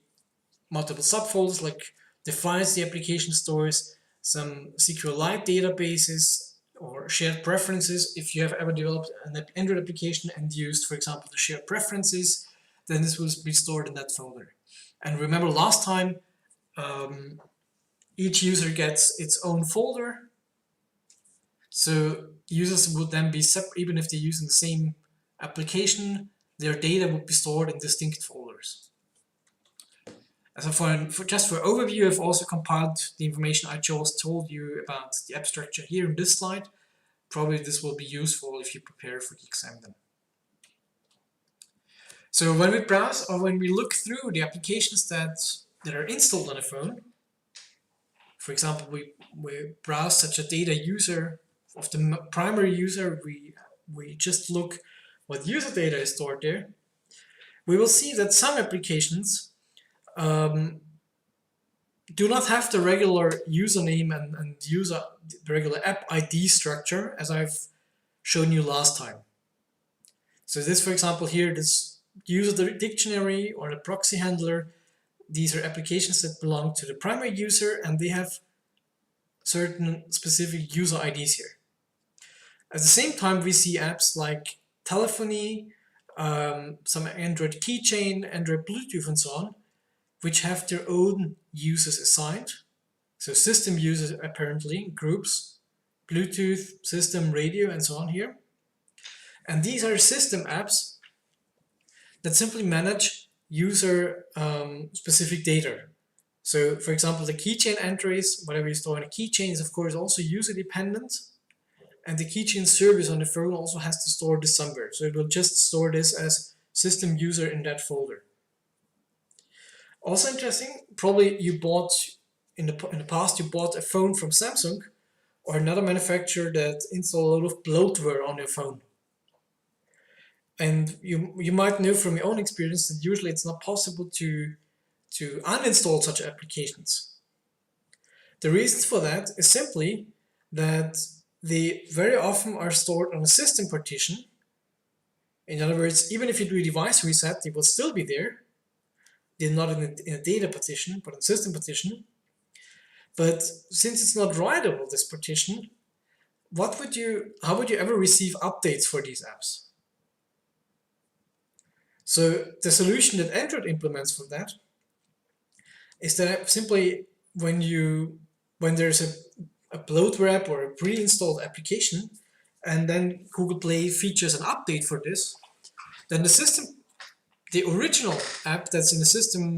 multiple subfolders, like defines the application stores, some SQLite databases, or shared preferences. If you have ever developed an Android application and used, for example, the shared preferences, then this will be stored in that folder. And remember last time, each user gets its own folder. So users would then be separate, even if they're using the same application, their data would be stored in distinct folders. So just for overview, I've also compiled the information I just told you about the app structure here in this slide. Probably this will be useful if you prepare for the exam then. So when we browse or when we look through the applications that are installed on a phone, for example, we browse such a data user of the primary user, we just look what user data is stored there. We will see that some applications do not have the regular username and the regular app ID structure as I've shown you last time. So this, for example, here, this user dictionary or the proxy handler, these are applications that belong to the primary user and they have certain specific user IDs here. At the same time, we see apps like telephony, some Android keychain, Android Bluetooth and so on, which have their own users assigned. So system users apparently, groups, Bluetooth, system, radio and so on here. And these are system apps that simply manage user specific data. So for example, the keychain entries, whatever you store in a keychain is of course also user dependent. And the keychain service on the phone also has to store this somewhere. So it will just store this as system user in that folder. Also interesting, probably you bought, in the past you bought a phone from Samsung or another manufacturer that install a lot of bloatware on your phone. And you might know from your own experience that usually it's not possible to uninstall such applications. The reasons for that is simply that they very often are stored on a system partition. In other words, even if you do a device reset, they will still be there. They're not in a data partition, but in a system partition. But since it's not writable, this partition, how would you ever receive updates for these apps? So the solution that Android implements for that is that simply when there's a bloatware app or a pre-installed application, and then Google Play features an update for this, then the original app that's in the system,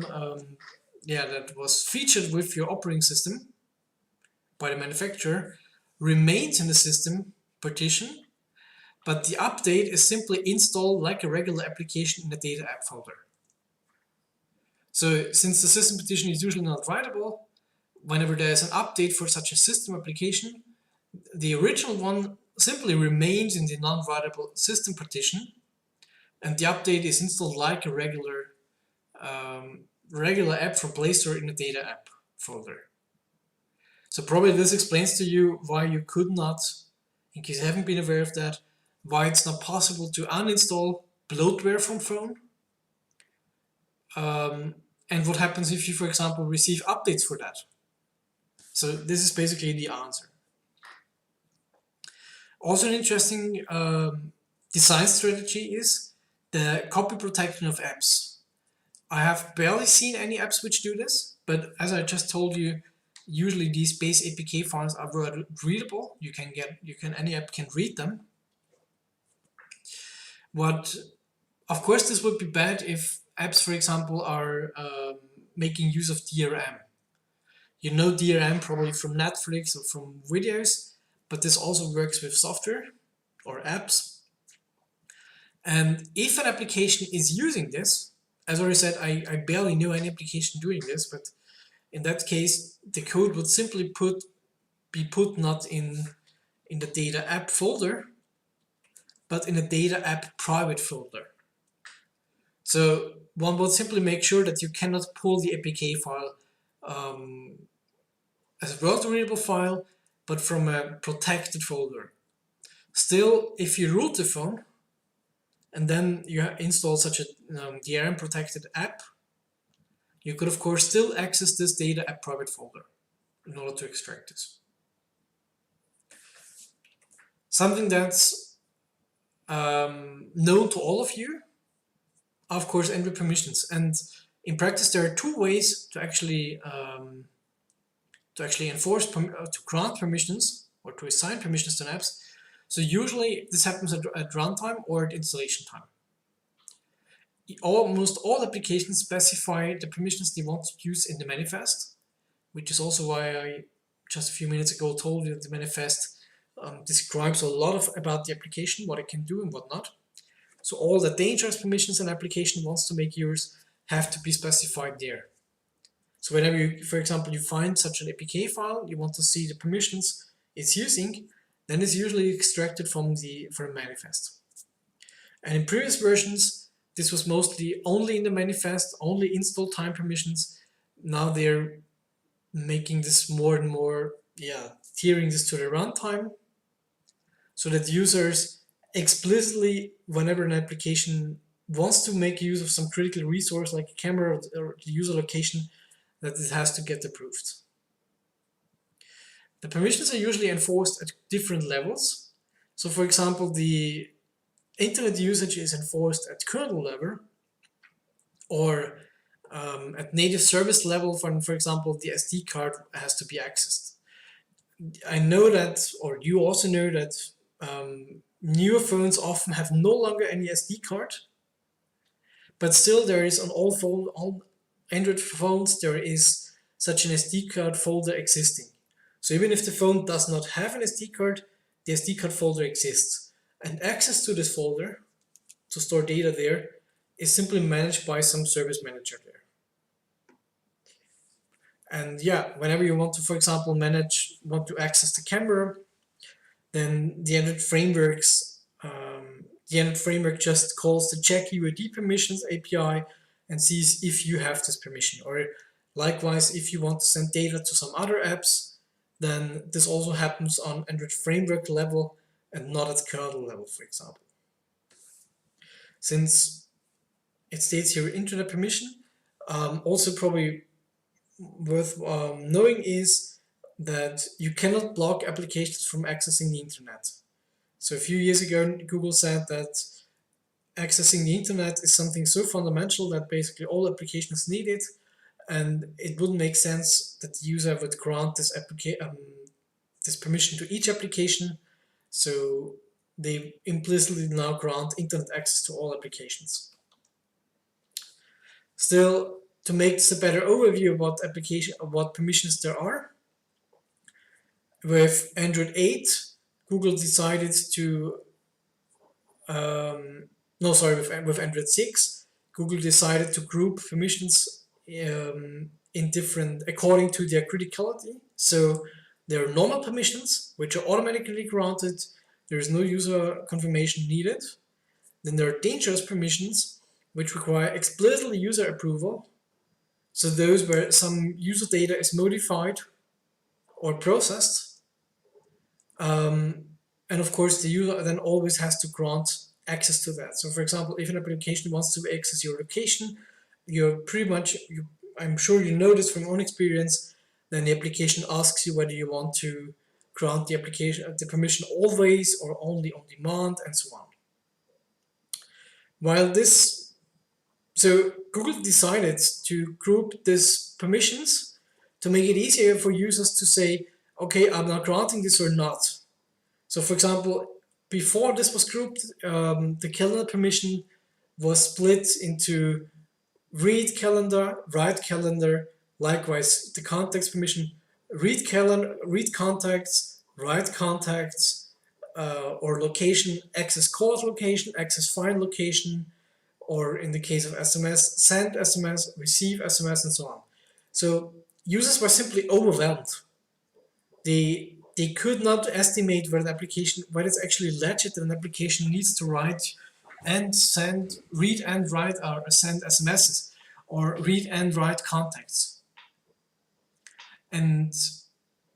that was featured with your operating system by the manufacturer, remains in the system partition, but the update is simply installed like a regular application in the data app folder. So since the system partition is usually not writable, whenever there is an update for such a system application, the original one simply remains in the non-writable system partition, and the update is installed like a regular app from Play Store in the data app folder. So probably this explains to you why you could not, in case you haven't been aware of that, why it's not possible to uninstall bloatware from phone. And what happens if you, for example, receive updates for that? So this is basically the answer. Also an interesting design strategy is the copy protection of apps. I have barely seen any apps which do this, but as I just told you, usually these base APK files are very readable. Any app can read them. Of course, this would be bad if apps, for example, are making use of DRM. You know DRM probably from Netflix or from videos, but this also works with software or apps. And if an application is using this, as I already said, I barely know any application doing this, but in that case, the code would simply be put not in the data app folder, but in a data app private folder. So one would simply make sure that you cannot pull the APK file as a world-readable file, but from a protected folder. Still, if you root the phone and then you install such a DRM protected app, you could of course still access this data app private folder in order to extract this. Something that's known to all of you, of course, Android permissions. And in practice, there are two ways to actually enforce, to grant permissions or to assign permissions to apps. So usually this happens at runtime or at installation time. Almost all applications specify the permissions they want to use in the manifest, which is also why I just a few minutes ago told you that the manifest describes a lot about the application, what it can do and what not. So all the dangerous permissions an application wants to make use have to be specified there. So whenever you, for example, you find such an APK file, you want to see the permissions it's using, then it's usually extracted from a manifest. And in previous versions, this was mostly only in the manifest, only install time permissions. Now they're making this more and more, tiering this to the runtime, so that users explicitly, whenever an application wants to make use of some critical resource like a camera or the user location, that it has to get approved. The permissions are usually enforced at different levels. So for example, the internet usage is enforced at kernel level, or at native service level. For example, the SD card has to be accessed. I know that, or you also know that newer phones often have no longer any SD card, but still there is on all Android phones, there is such an SD card folder existing. So even if the phone does not have an SD card, the SD card folder exists. And access to this folder, to store data there, is simply managed by some service manager there. And whenever you want to, for example, want to access the camera, then the Android framework just calls the check UID permissions API and sees if you have this permission. Or likewise, if you want to send data to some other apps, then this also happens on Android framework level and not at kernel level, for example. Since it states here internet permission, also probably worth knowing is that you cannot block applications from accessing the internet. So a few years ago, Google said that accessing the internet is something so fundamental that basically all applications need it, and it wouldn't make sense that the user would grant this permission to each application. So they implicitly now grant internet access to all applications. Still, to make this a better overview of what permissions there are, with Android 8, Google decided to, with Android 6, Google decided to group permissions according to their criticality. So there are normal permissions, which are automatically granted. There is no user confirmation needed. Then there are dangerous permissions, which require explicitly user approval. So those where some user data is modified or processed. And of course, the user then always has to grant access to that. So for example, if an application wants to access your location, I'm sure you know this from your own experience, then the application asks you whether you want to grant the permission always or only on demand, and so on. So Google decided to group these permissions to make it easier for users to say, okay, I'm not granting this or not. So for example, before this was grouped, the calendar permission was split into read calendar, write calendar, likewise the context permission, read contacts, write contacts, or location, access cause location, access file location, or in the case of SMS, send SMS, receive SMS, and so on. So users were simply overwhelmed. They could not estimate whether it's actually legit that an application needs to write and send, read and write, or send SMSs, or read and write contacts. And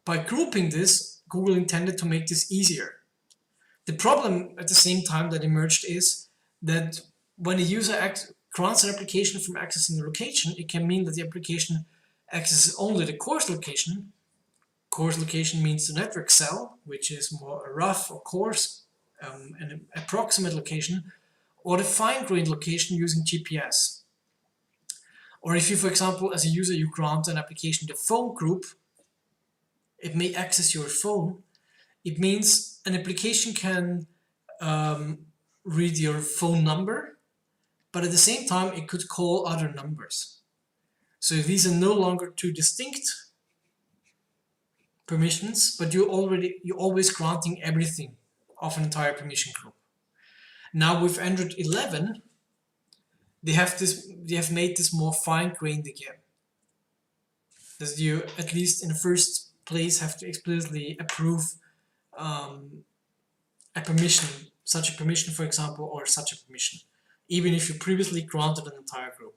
by grouping this, Google intended to make this easier. The problem at the same time that emerged is that when a user grants an application from accessing the location, it can mean that the application accesses only the coarse location. Coarse location means the network cell, which is more rough or coarse, an approximate location, or the fine-grained location using GPS. Or if you, for example, as a user, you grant an application the phone group, it may access your phone. It means an application can read your phone number, but at the same time, it could call other numbers. So these are no longer two distinct permissions, but you're always granting everything of an entire permission group. Now with Android 11, they have made this more fine-grained again. That you, at least in the first place, have to explicitly approve a permission, such a permission, for example, or such a permission, even if you previously granted an entire group.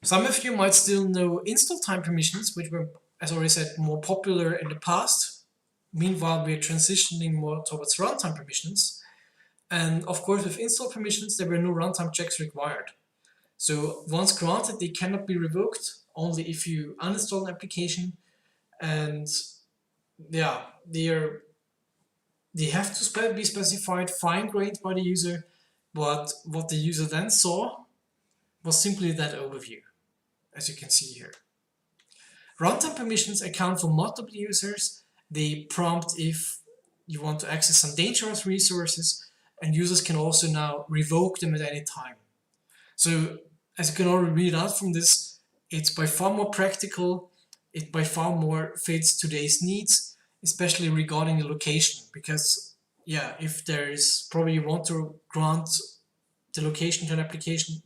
Some of you might still know install time permissions, which were, as already said, more popular in the past. Meanwhile, we are transitioning more towards runtime permissions. And of course, with install permissions, there were no runtime checks required. So once granted, they cannot be revoked, only if you uninstall an application. And yeah, they have to be specified, fine-grained by the user, but what the user then saw was simply that overview, as you can see here. Runtime permissions account for multiple users. They prompt if you want to access some dangerous resources, and users can also now revoke them at any time. So as you can already read out from this, it's by far more practical, it by far more fits today's needs, especially regarding the location, because yeah, if there is probably you want to grant the location to an application,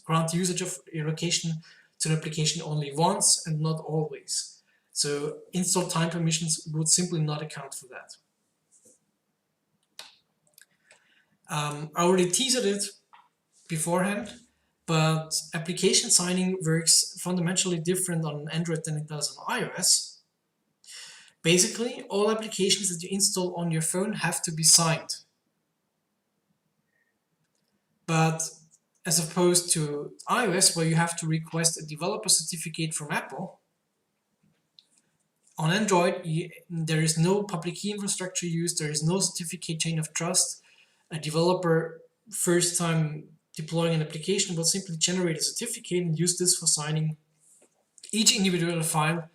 grant usage of your location to an application only once and not always. So install time permissions would simply not account for that. I already teased it beforehand, but application signing works fundamentally different on Android than it does on iOS. Basically, all applications that you install on your phone have to be signed. But as opposed to iOS, where you have to request a developer certificate from Apple, on Android, there is no public key infrastructure used, there is no certificate chain of trust. A developer, first time deploying an application, will simply generate a certificate and use this for signing each individual file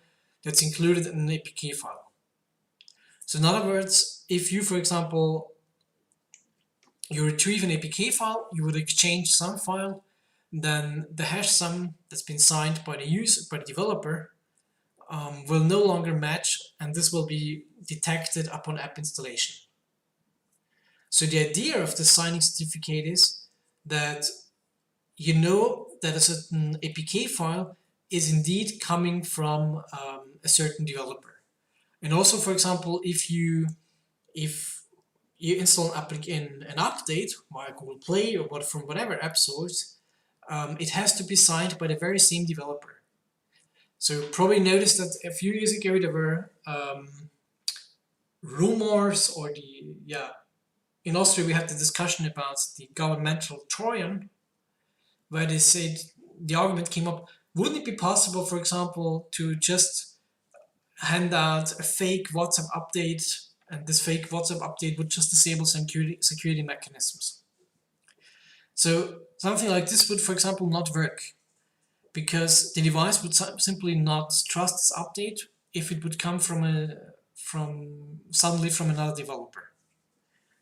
that's included in an APK file. So in other words, if you, for example, you retrieve an APK file, you would exchange some file, then the hash sum that's been signed by the developer will no longer match, and this will be detected upon app installation. So the idea of the signing certificate is that you know that a certain APK file is indeed coming from a certain developer. And also, for example, if you install an update via Google Play or from whatever app source, it has to be signed by the very same developer. So you probably noticed that a few years ago there were rumors, or in Austria we had the discussion about the governmental Trojan, where they said, the argument came up, wouldn't it be possible, for example, to just hand out a fake WhatsApp update, and this fake WhatsApp update would just disable security mechanisms? So something like this would, for example, not work, because the device would simply not trust this update if it would come suddenly from another developer.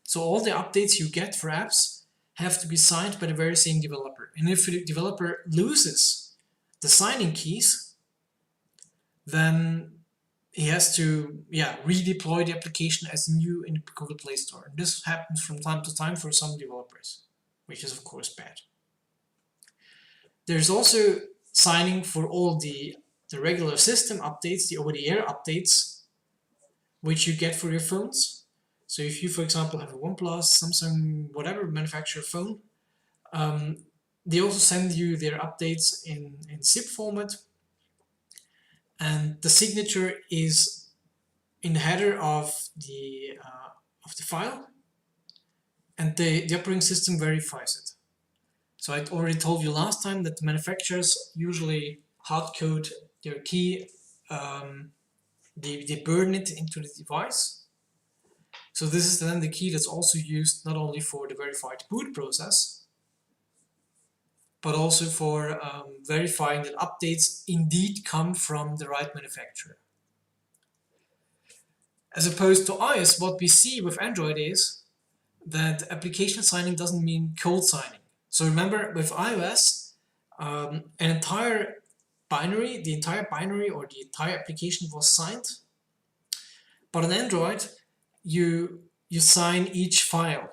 So all the updates you get for apps have to be signed by the very same developer. And if the developer loses the signing keys, then he has to redeploy the application as new in the Google Play Store. And this happens from time to time for some developers, which is of course bad. There's also signing for all the regular system updates, the over-the-air updates, which you get for your phones. So if you, for example, have a OnePlus, Samsung, whatever manufacturer phone, they also send you their updates in zip format, and the signature is in the header of the file, and the operating system verifies it. So I already told you last time that the manufacturers usually hardcode their key, they burn it into the device. So this is then the key that's also used not only for the verified boot process, but also for verifying that updates indeed come from the right manufacturer. As opposed to iOS, what we see with Android is that application signing doesn't mean code signing. So remember, with iOS, the entire binary or the entire application was signed. But on Android, you sign each file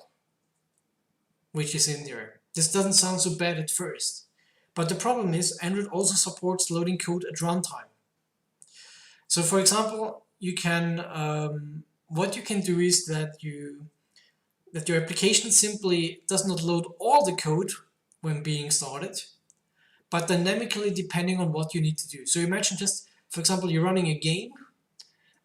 which is in there. This doesn't sound so bad at first. But the problem is Android also supports loading code at runtime. So for example, you can what you can do is that your application simply does not load all the code when being started, but dynamically depending on what you need to do. So imagine just, for example, you're running a game,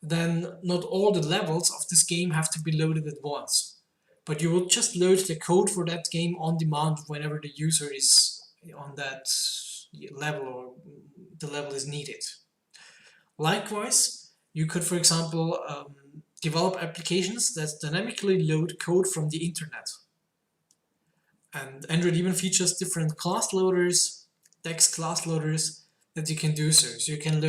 then not all the levels of this game have to be loaded at once, but you will just load the code for that game on demand whenever the user is on that level or the level is needed. Likewise, you could, for example, develop applications that dynamically load code from the internet. And Android even features different class loaders, text class loaders that you can do so. So you can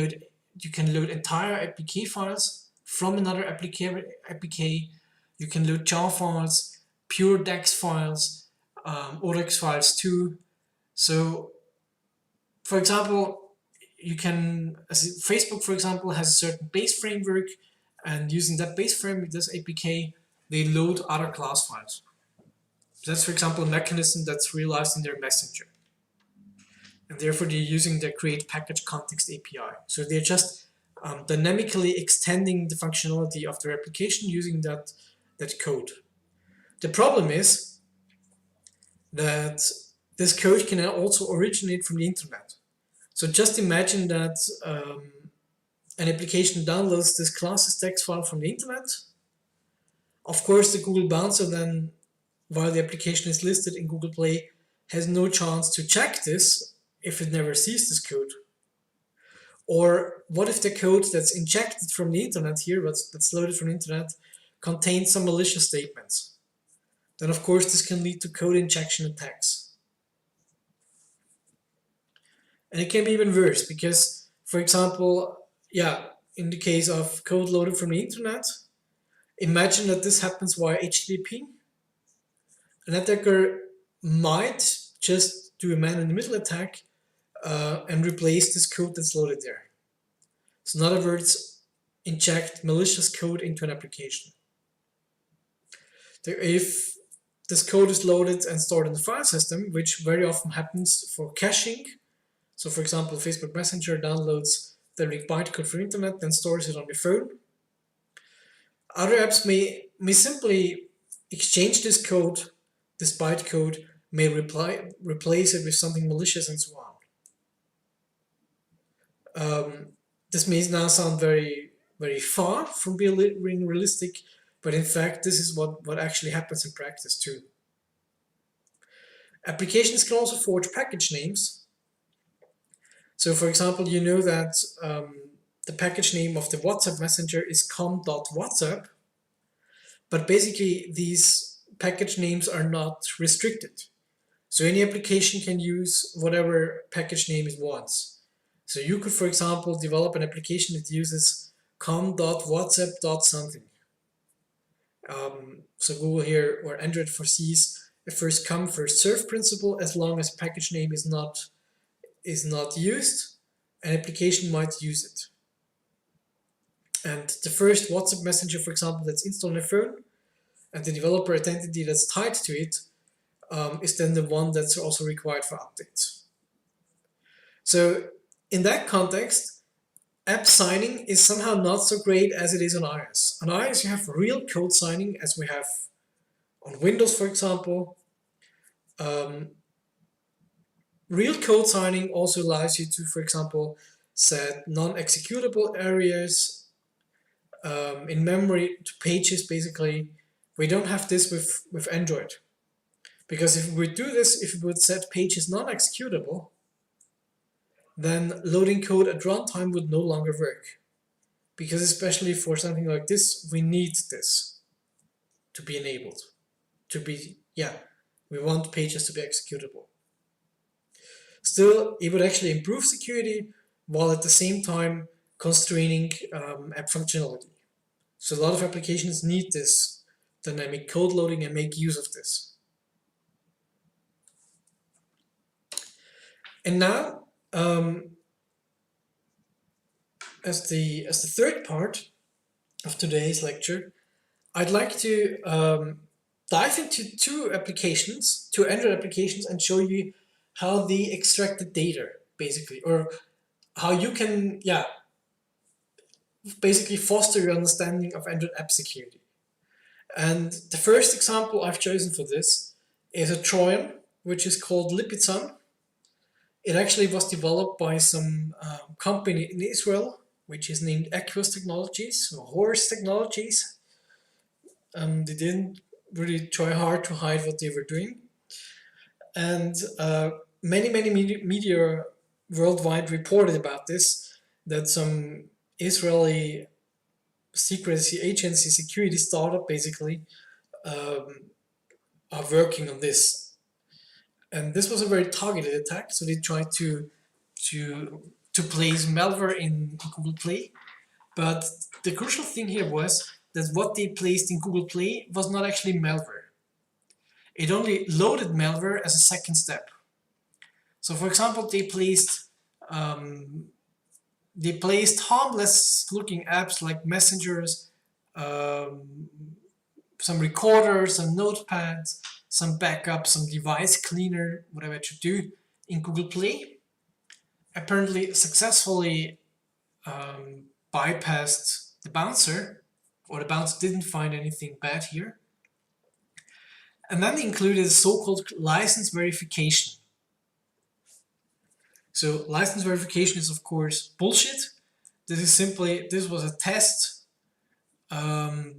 load entire APK files from another APK. You can load jar files, pure DAX files, ODEX files too. So, for example, you can, as Facebook, for example, has a certain base framework, and using that base framework, this APK, they load other class files. That's, for example, a mechanism that's realized in their messenger. And therefore, they're using the create package context API. So they're just dynamically extending the functionality of their application using that code. The problem is that this code can also originate from the internet. So just imagine that an application downloads this classes text file from the internet. Of course, the Google Bouncer then, while the application is listed in Google Play, has no chance to check this if it never sees this code. Or what if the code that's injected from the internet here, that's loaded from the internet, contains some malicious statements? Then of course this can lead to code injection attacks. And it can be even worse because, for example, in the case of code loaded from the internet, imagine that this happens via HTTP. An attacker might just do a man-in-the-middle attack and replace this code that's loaded there. So in other words, inject malicious code into an application. If this code is loaded and stored in the file system, which very often happens for caching, so for example, Facebook Messenger downloads the bytecode from internet, then stores it on your phone. Other apps may simply exchange this code, this bytecode, may replace it with something malicious and so on. This may now sound very, very far from being realistic, but in fact, this is what actually happens in practice too. Applications can also forge package names. So for example, you know that the package name of the WhatsApp Messenger is com.whatsapp, but basically these package names are not restricted. So any application can use whatever package name it wants. So you could, for example, develop an application that uses com.whatsapp.something. So Google here, or Android, foresees a first come, first serve principle. As long as package name is not used, an application might use it. And the first WhatsApp Messenger, for example, that's installed on a phone, and the developer identity that's tied to it is then the one that's also required for updates. So in that context, app signing is somehow not so great as it is on iOS. On iOS, you have real code signing, as we have on Windows, for example. Real code signing also allows you to, for example, set non-executable areas in memory to pages, basically. We don't have this with Android. Because if we do this, if we would set pages non-executable, then loading code at runtime would no longer work. Because especially for something like this, we need this to be enabled. We want pages to be executable. Still, it would actually improve security while at the same time constraining app functionality. So a lot of applications need this dynamic code loading and make use of this. And now, as the third part of today's lecture, I'd like to dive into two Android applications, and show you how they extract the data, basically, or how you can, basically foster your understanding of Android app security. And the first example I've chosen for this is a Trojan, which is called Lipizan. It actually was developed by some company in Israel, which is named Equus Technologies or Horse Technologies. They didn't really try hard to hide what they were doing. And many media worldwide reported about this, that some Israeli secrecy agency security startup basically are working on this. And this was a very targeted attack, so they tried to place malware in Google Play. But the crucial thing here was that what they placed in Google Play was not actually malware. It only loaded malware as a second step. So, for example, they placed harmless-looking apps like messengers, some recorders, some notepads, some backup, some device cleaner, whatever it should do, in Google Play. Apparently, successfully bypassed the bouncer, or the bouncer didn't find anything bad here. And then they included so-called license verification. So license verification is of course bullshit. This was a test to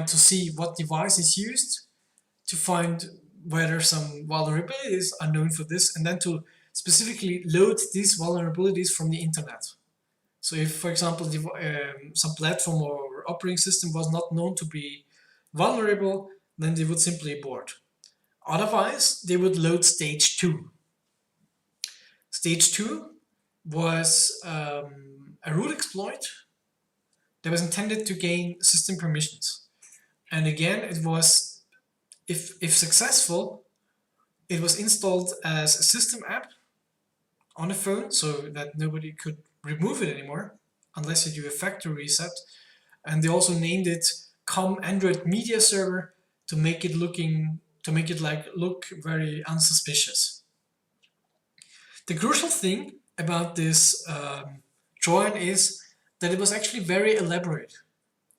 see what device is used, to find whether some vulnerabilities are known for this, and then to specifically load these vulnerabilities from the internet. So if, for example, some platform or operating system was not known to be vulnerable, then they would simply abort. Otherwise, they would load stage 2. Stage 2 was a root exploit that was intended to gain system permissions. And again, it was, if successful, it was installed as a system app on a phone so that nobody could remove it anymore unless you do a factory reset. And they also named it COM Android Media Server to make it look very unsuspicious. The crucial thing about this Trojan is that it was actually very elaborate.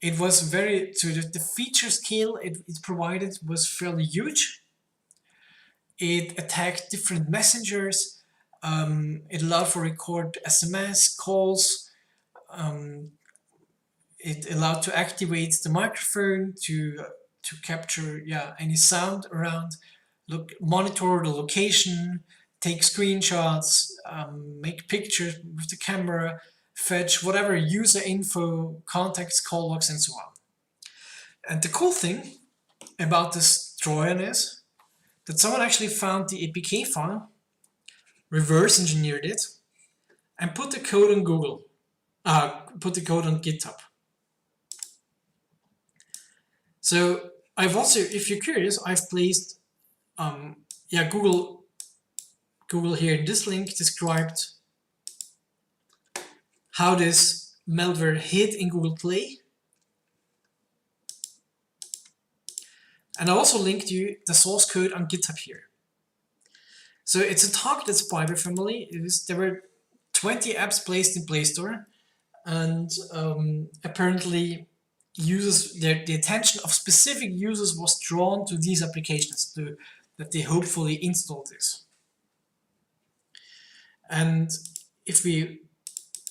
It was the feature scale it provided was fairly huge. It attacked different messengers. It allowed for record SMS calls. It allowed to activate the microphone to capture any sound around, monitor the location, take screenshots, make pictures with the camera, fetch whatever user info, contacts, call logs, and so on. And the cool thing about this Trojan is that someone actually found the APK file, reverse engineered it, and put the code on GitHub. So I've also, if you're curious, I've placed Google here in this link described how this malware hid in Google Play. And I also linked you the source code on GitHub here. So it's a targeted spyware family. There were 20 apps placed in Play Store, and apparently the attention of specific users was drawn to these applications that they hopefully installed this. And if we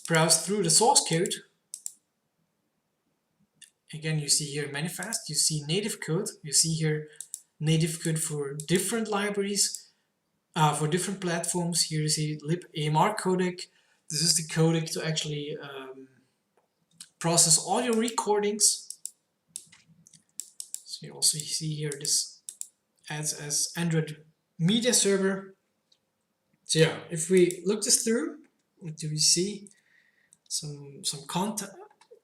browse through the source code, again, you see here manifest, you see native code, you see here native code for different libraries, for different platforms. Here you see libamr codec. This is the codec to actually process audio recordings. So you also see here this adds as Android Media Server. So yeah, if we look this through, what do we see? Some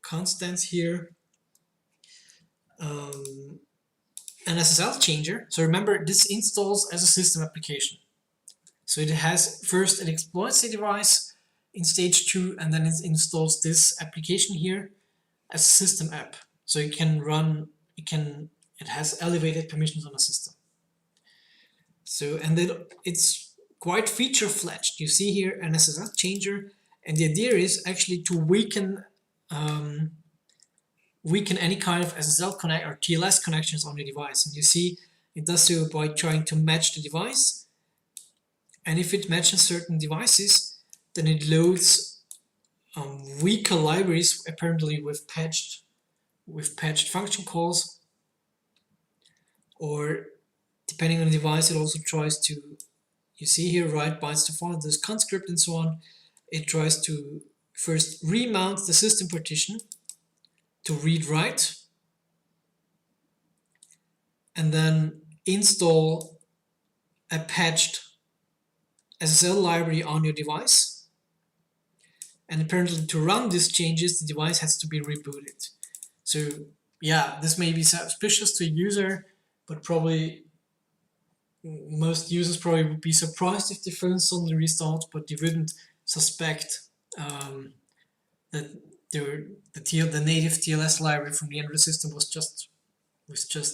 constants here. An SSL changer. So remember, this installs as a system application. So it exploits the device in stage 2, and then it installs this application here as a system app. So it has elevated permissions on the system. So, and then it's quite feature-fledged. You see here an SSL changer, and the idea is actually to weaken any kind of SSL connect or TLS connections on the device. And you see it does so by trying to match the device and if it mentions certain devices, then it loads weaker libraries, apparently with patched function calls, or depending on the device, it also tries to, you see here, write bytes to follow this conscript and so on. It tries to first remount the system partition to read-write, and then install a patched SSL library on your device. And apparently to run these changes, the device has to be rebooted. So yeah, this may be suspicious to a user, but probably most users probably would be surprised if the phone suddenly restarts, but they wouldn't suspect that the native TLS library from the Android system was just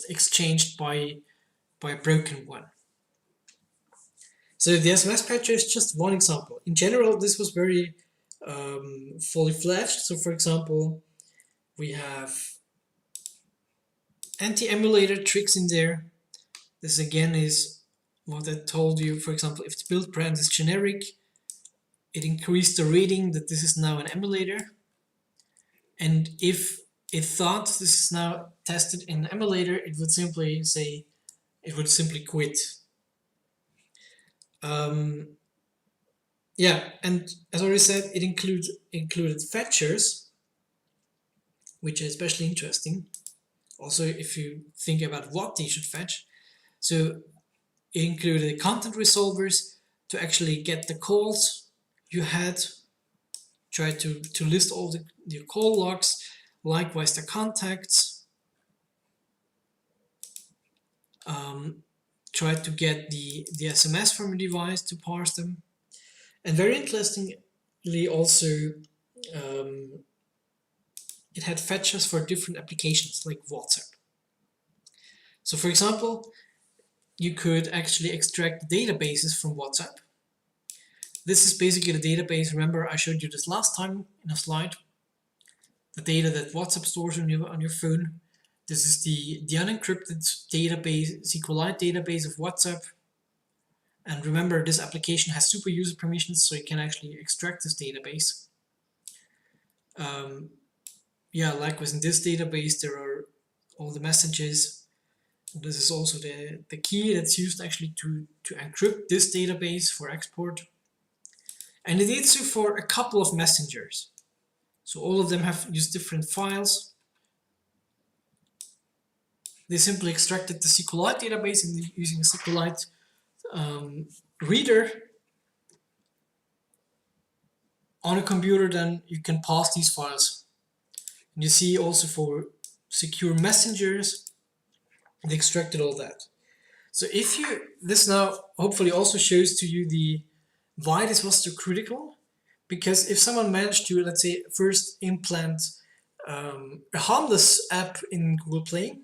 exchanged by a broken one. So the SMS patcher is just one example. In general, this was very fully fledged. So for example, we have anti-emulator tricks in there. This again is what I told you. For example, if the build brand is generic, it increased the reading that this is now an emulator. And if it thought this is now tested in an emulator, it would simply say, it would simply quit. Yeah, and as I already said, it included fetchers, which is especially interesting. Also, if you think about what they should fetch. So it included content resolvers to actually get the calls you had, try to list all the call logs, likewise the contacts, try to get the SMS from a device to parse them. And very interestingly also, it had fetchers for different applications like WhatsApp. So for example, you could actually extract databases from WhatsApp. This is basically the database. Remember, I showed you this last time in a slide. The data that WhatsApp stores on your phone. This is the unencrypted database, SQLite database of WhatsApp. And remember, this application has super user permissions, so you can actually extract this database. Yeah, likewise in this database, there are all the messages. This is also the key that's used actually to encrypt this database for export. And it did so for a couple of messengers. So all of them have used different files. They simply extracted the SQLite database and using a SQLite reader on a computer, then you can pass these files. And you see also for secure messengers, they extracted all that. So if you, this now hopefully also shows to you why this was so critical, because if someone managed to, let's say, first implant a harmless app in Google Play,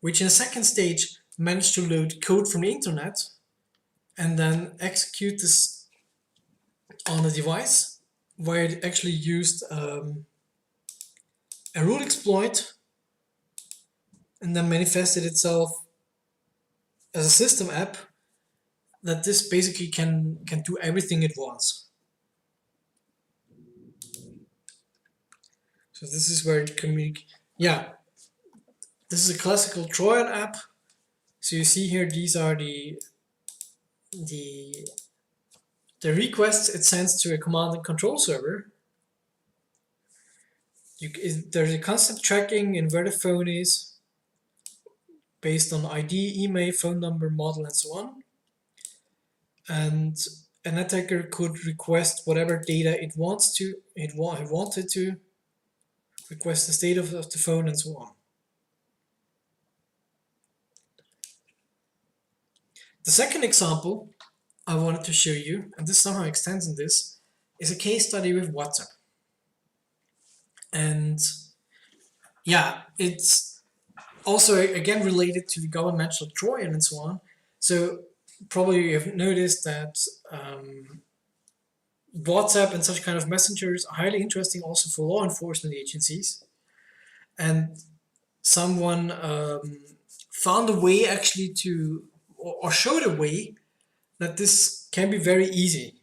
which in a second stage managed to load code from the internet and then execute this on a device where it actually used a root exploit and then manifested itself as a system app, that this basically can do everything it wants. So this is where it communicates. Yeah, this is a classical Trojan app. So you see here, these are the requests it sends to a command and control server. There's a constant tracking in where the phone is, based on ID, email, phone number, model, and so on. And an attacker could request whatever data it wants to, it wanted to, request the state of the phone, and so on. The second example I wanted to show you, and this somehow extends on this, is a case study with WhatsApp. And yeah, it's also again related to the governmental Trojan and so on. So probably you've noticed that WhatsApp and such kind of messengers are highly interesting also for law enforcement agencies. And someone found a way actually to, or showed a way that this can be very easy.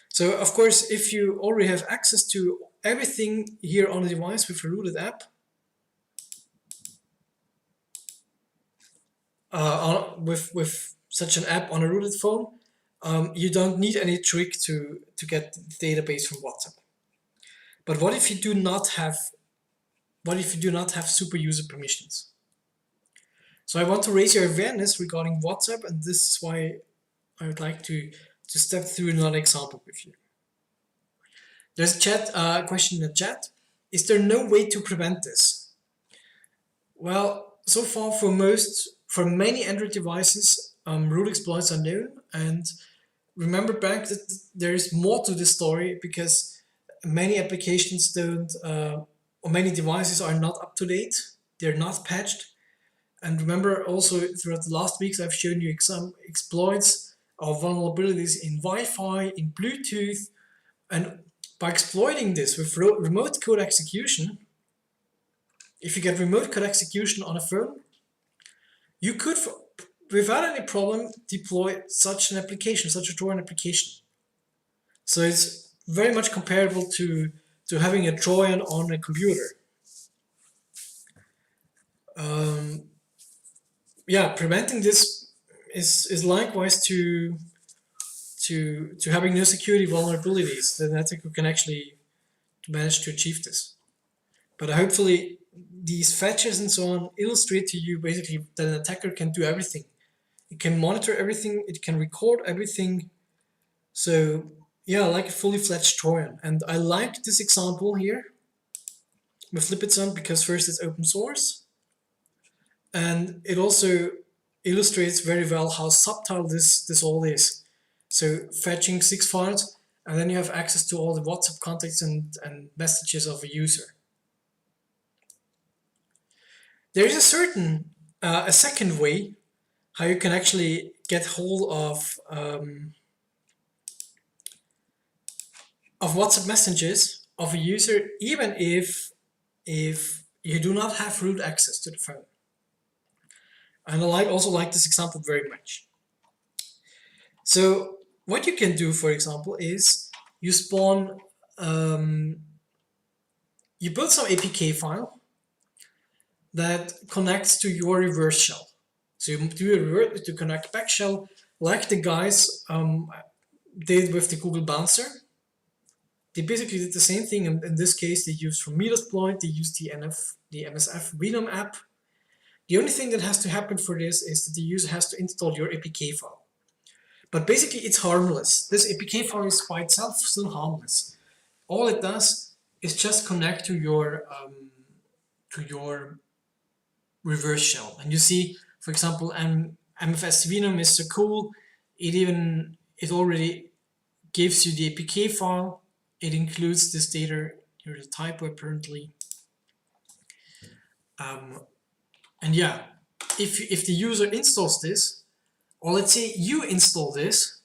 So of course, if you already have access to everything here on the device with a rooted app, with such an app on a rooted phone, you don't need any trick to get the database from WhatsApp. But what if you do not have super user permissions? So I want to raise your awareness regarding WhatsApp, and this is why I would like to step through another example with you. There's a question in the chat. Is there no way to prevent this? Well, so far for many Android devices, root exploits are known, and remember back that there is more to the story because many applications don't, or many devices are not up to date. They're not patched. And remember also throughout the last weeks, I've shown you some exploits or vulnerabilities in Wi-Fi, in Bluetooth, and by exploiting this with remote code execution, if you get remote code execution on a phone, you could, without any problem, deploy such an application, such a Trojan application. So it's very much comparable to having a Trojan on a computer. Yeah, preventing this is likewise to having no security vulnerabilities. The attacker can actually manage to achieve this. But hopefully these fetches and so on illustrate to you basically that an attacker can do everything. It can monitor everything, it can record everything. So yeah, like a fully fledged Trojan. And I like this example here with Lipizan because first it's open source, and it also illustrates very well how subtle this all is. So fetching 6 files, and then you have access to all the WhatsApp contacts and messages of a user. There is a second way how you can actually get hold of WhatsApp messages of a user, even if you do not have root access to the phone. And I also like this example very much. So what you can do, for example, is you spawn, you build some APK file that connects to your reverse shell. So you do a reverse to connect back shell, like the guys did with the Google Bouncer. They basically did the same thing. In this case, they used from Metasploit, they used the MSF Venom app. The only thing that has to happen for this is that the user has to install your APK file. But basically it's harmless. This APK file is by itself still harmless. All it does is just connect to your reverse shell. And you see, for example, MFS Venom is so cool. It already gives you the APK file. It includes this data. Here's a typo apparently. And yeah, if the user installs this, or let's say you install this,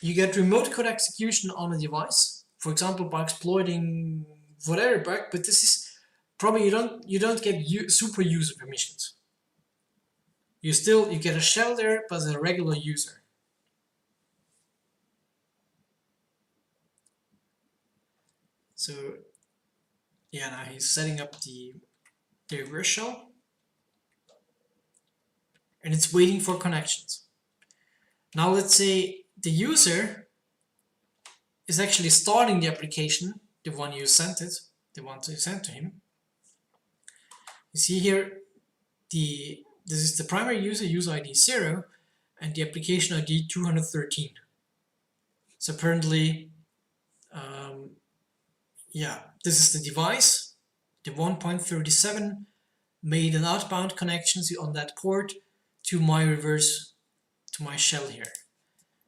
you get remote code execution on a device, for example, by exploiting whatever bug, but this is probably you don't get super user permissions. You get a shell there, but as a regular user. So yeah, now he's setting up the reverse shell. And it's waiting for connections. Now let's say the user is actually starting the application, the one you sent to him. You see here, this is the primary user ID 0, and the application ID 213. So apparently, yeah, this is the device. The 1.37 made an outbound connection on that port to my shell here.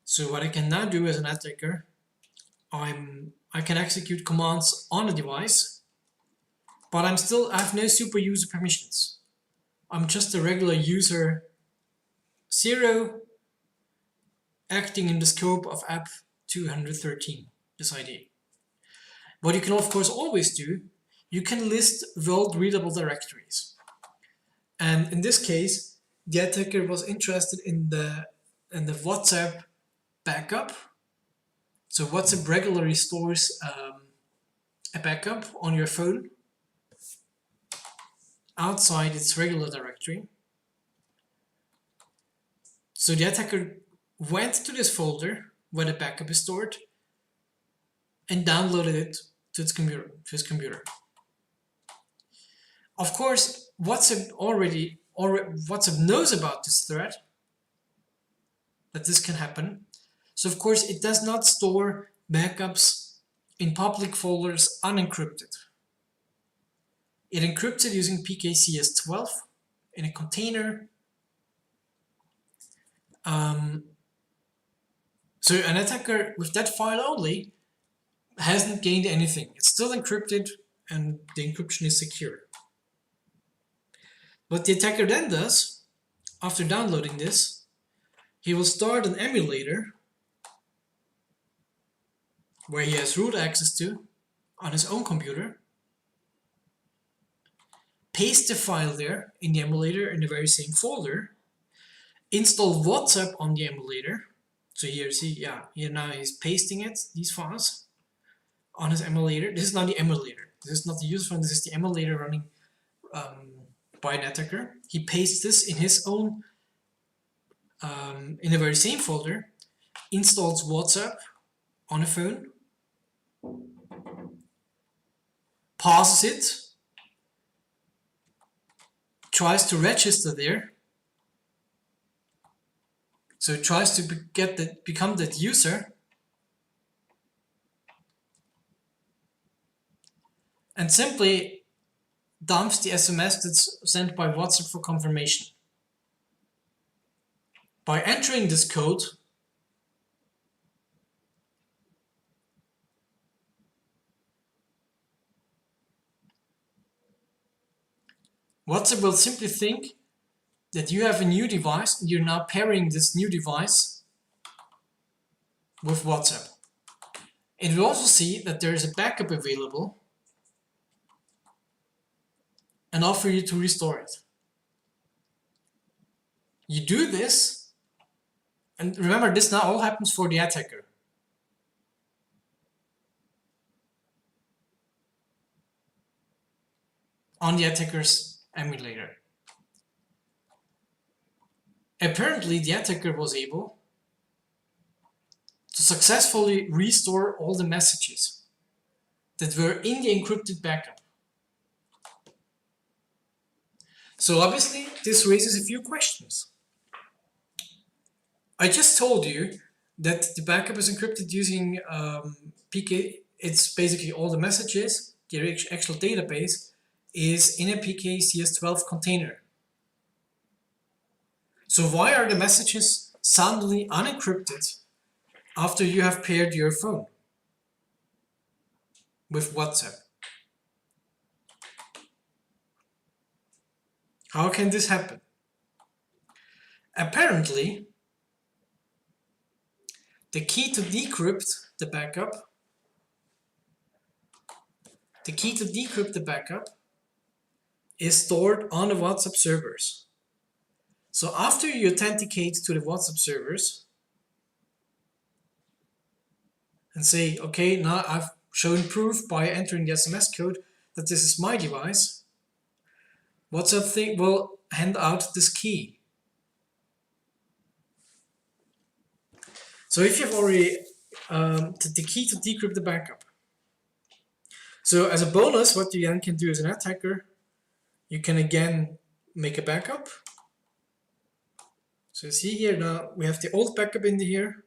So what I can now do as an attacker, I can execute commands on a device, but I have no super user permissions. I'm just a regular user 0 acting in the scope of app 213, this ID. What you can of course always do, you can list world readable directories. And in this case, the attacker was interested in the WhatsApp backup. So WhatsApp regularly stores a backup on your phone outside its regular directory. So the attacker went to this folder where the backup is stored and downloaded it to his computer. Of course, WhatsApp WhatsApp knows about this threat, that this can happen. So of course, it does not store backups in public folders unencrypted. It encrypts it using PKCS12 in a container. So an attacker with that file only hasn't gained anything. It's still encrypted and the encryption is secure. What the attacker then does, after downloading this, he will start an emulator where he has root access to on his own computer, paste the file there in the emulator in the very same folder, install WhatsApp on the emulator. So here, see, here now he's pasting it, these files, on his emulator. This is not the emulator. This is not the user file, this is the emulator running by an attacker. He pastes this in his own, in the very same folder, installs WhatsApp on a phone, pauses it, tries to register there. So it tries to become that user, and simply dumps the SMS that's sent by WhatsApp for confirmation. By entering this code, WhatsApp will simply think that you have a new device and you're now pairing this new device with WhatsApp. It will also see that there is a backup available and offer you to restore it. You do this, and remember, this now all happens for the attacker. On the attacker's emulator. Apparently, the attacker was able to successfully restore all the messages that were in the encrypted backup. So obviously, this raises a few questions. I just told you that the backup is encrypted using PK. It's basically all the messages. The actual database is in a PKCS12 container. So why are the messages suddenly unencrypted after you have paired your phone with WhatsApp? How can this happen? Apparently, the key to decrypt the backup is stored on the WhatsApp servers. So after you authenticate to the WhatsApp servers and say, okay, now I've shown proof by entering the SMS code that this is my device, WhatsApp will hand out this key. So if you've already the key to decrypt the backup. So as a bonus, what you then can do as an attacker, you can again make a backup. So see here now we have the old backup in here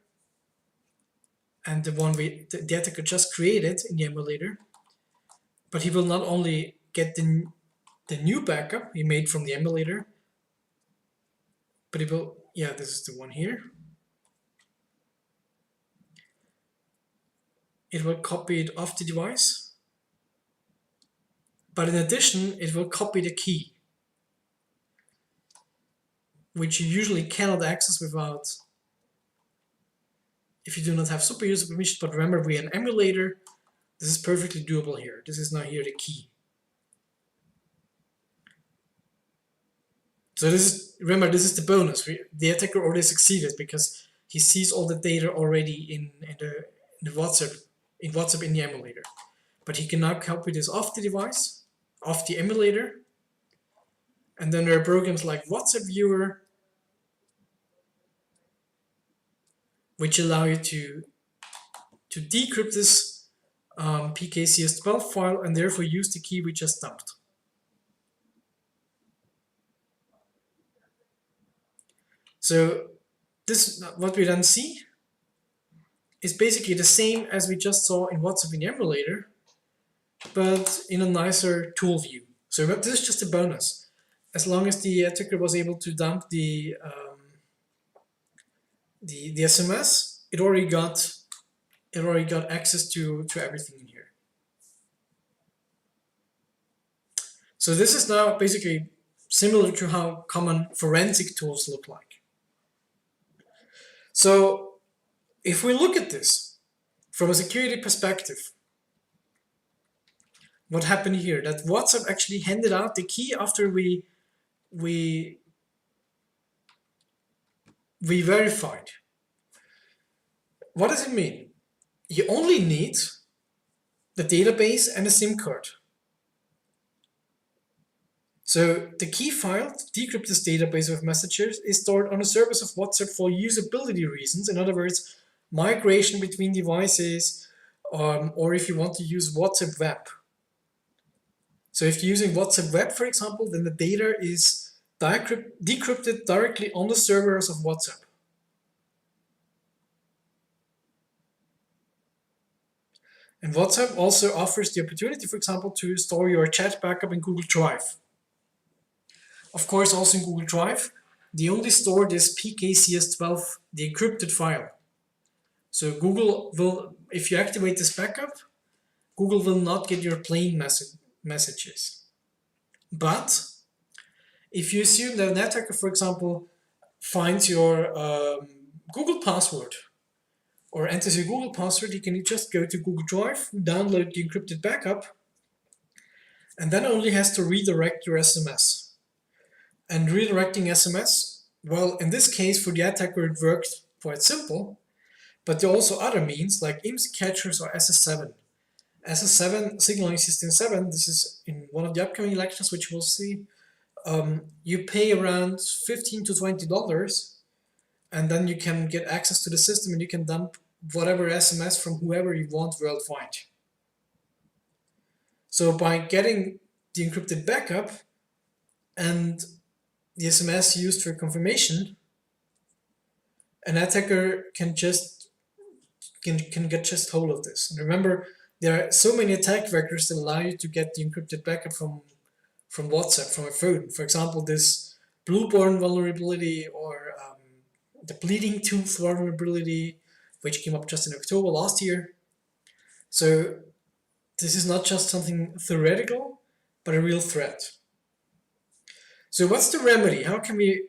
and the one the attacker just created in the emulator. But he will not only get the new backup he made from the emulator, but he will, this is the one here. It will copy it off the device, but in addition, it will copy the key, which you usually cannot access without, if you do not have super user permission. But remember, we have an emulator. This is perfectly doable here. This is now here the key. So this is, remember, this is the bonus. The attacker already succeeded because he sees all the data already in the WhatsApp in the emulator. But he can now copy this off the device, off the emulator, and then there are programs like WhatsApp Viewer, which allow you to decrypt this PKCS12 file and therefore use the key we just dumped. So this, what we then see, is basically the same as we just saw in WhatsApp in the emulator, but in a nicer tool view. So this is just a bonus. As long as the attacker was able to dump the SMS, it already got access to everything in here. So this is now basically similar to how common forensic tools look like. So if we look at this from a security perspective, what happened here? That WhatsApp actually handed out the key after we verified. What does it mean? You only need the database and a SIM card. So the key file to decrypt this database of messages is stored on the service of WhatsApp for usability reasons. In other words, migration between devices, or if you want to use WhatsApp Web. So if you're using WhatsApp Web, for example, then the data is decrypted directly on the servers of WhatsApp. And WhatsApp also offers the opportunity, for example, to store your chat backup in Google Drive. Of course, also in Google Drive, they only store this PKCS12, the encrypted file. So Google will, if you activate this backup, Google will not get your plain messages. But if you assume that an attacker, for example, finds your Google password or enters your Google password, you can just go to Google Drive, download the encrypted backup, and then only has to redirect your SMS. And redirecting SMS, well, in this case, for the attacker, it worked quite simple. But there are also other means like IMSI catchers or SS7. SS7, Signaling System 7, this is in one of the upcoming lectures, which we'll see. You pay around $15 to $20, and then you can get access to the system and you can dump whatever SMS from whoever you want worldwide. So by getting the encrypted backup and the SMS used for confirmation, an attacker can get just hold of this. And remember, there are so many attack vectors that allow you to get the encrypted backup from WhatsApp, from a phone. For example, this Blueborn vulnerability or the Bleeding Tooth vulnerability, which came up just in October last year. So this is not just something theoretical, but a real threat. So what's the remedy? How can we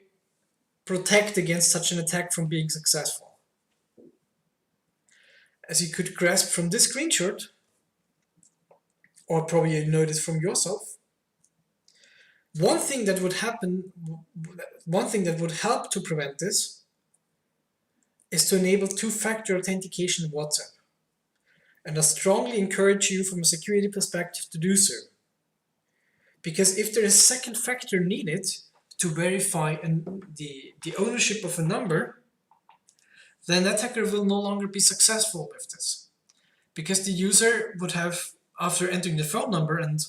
protect against such an attack from being successful? As you could grasp from this screenshot, or probably you know this from yourself, one thing that would help to prevent this is to enable two-factor authentication in WhatsApp. And I strongly encourage you from a security perspective to do so. Because if there is a second factor needed to verify the ownership of a number, then the attacker will no longer be successful with this. Because the user would have, after entering the phone number and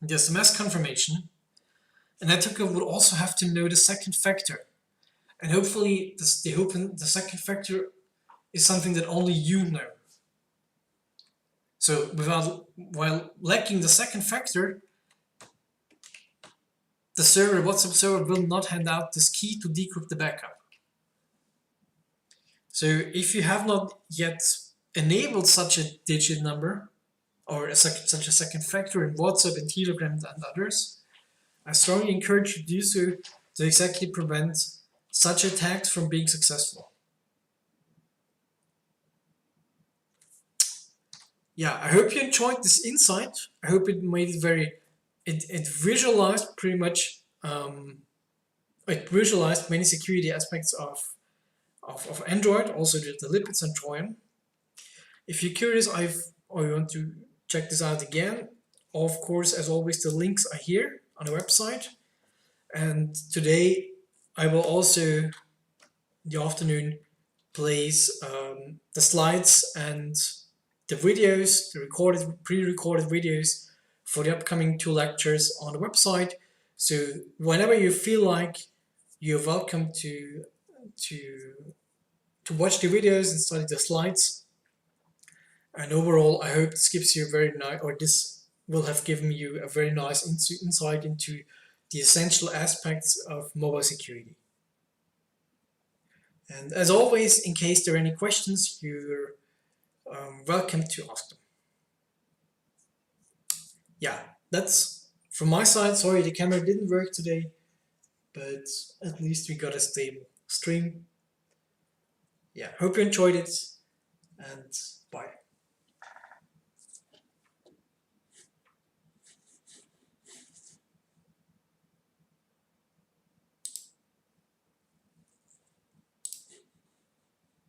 the SMS confirmation, an attacker would also have to know the second factor. And hopefully the second factor is something that only you know. So while lacking the second factor, the WhatsApp server will not hand out this key to decrypt the backup. So if you have not yet enabled such a digit number, or such a second factor in WhatsApp and Telegram and others, I strongly encourage you to do so to exactly prevent such attacks from being successful. Yeah, I hope you enjoyed this insight. I hope it made it it visualized pretty much, it visualized many security aspects of of Android, also the Lipids and Trojan. If you're curious, or you want to check this out again, of course, as always, the links are here on the website. And today I will also, in the afternoon, place the slides and the videos, the pre-recorded videos for the upcoming 2 lectures on the website. So whenever you feel like, you're welcome to watch the videos and study the slides. And overall, I hope this gives you a very nice, or this will have given you a very nice insight into the essential aspects of mobile security. And as always, in case there are any questions, you're welcome to ask them. Yeah, that's from my side. Sorry, the camera didn't work today, but at least we got a stable stream. Yeah, hope you enjoyed it, and bye.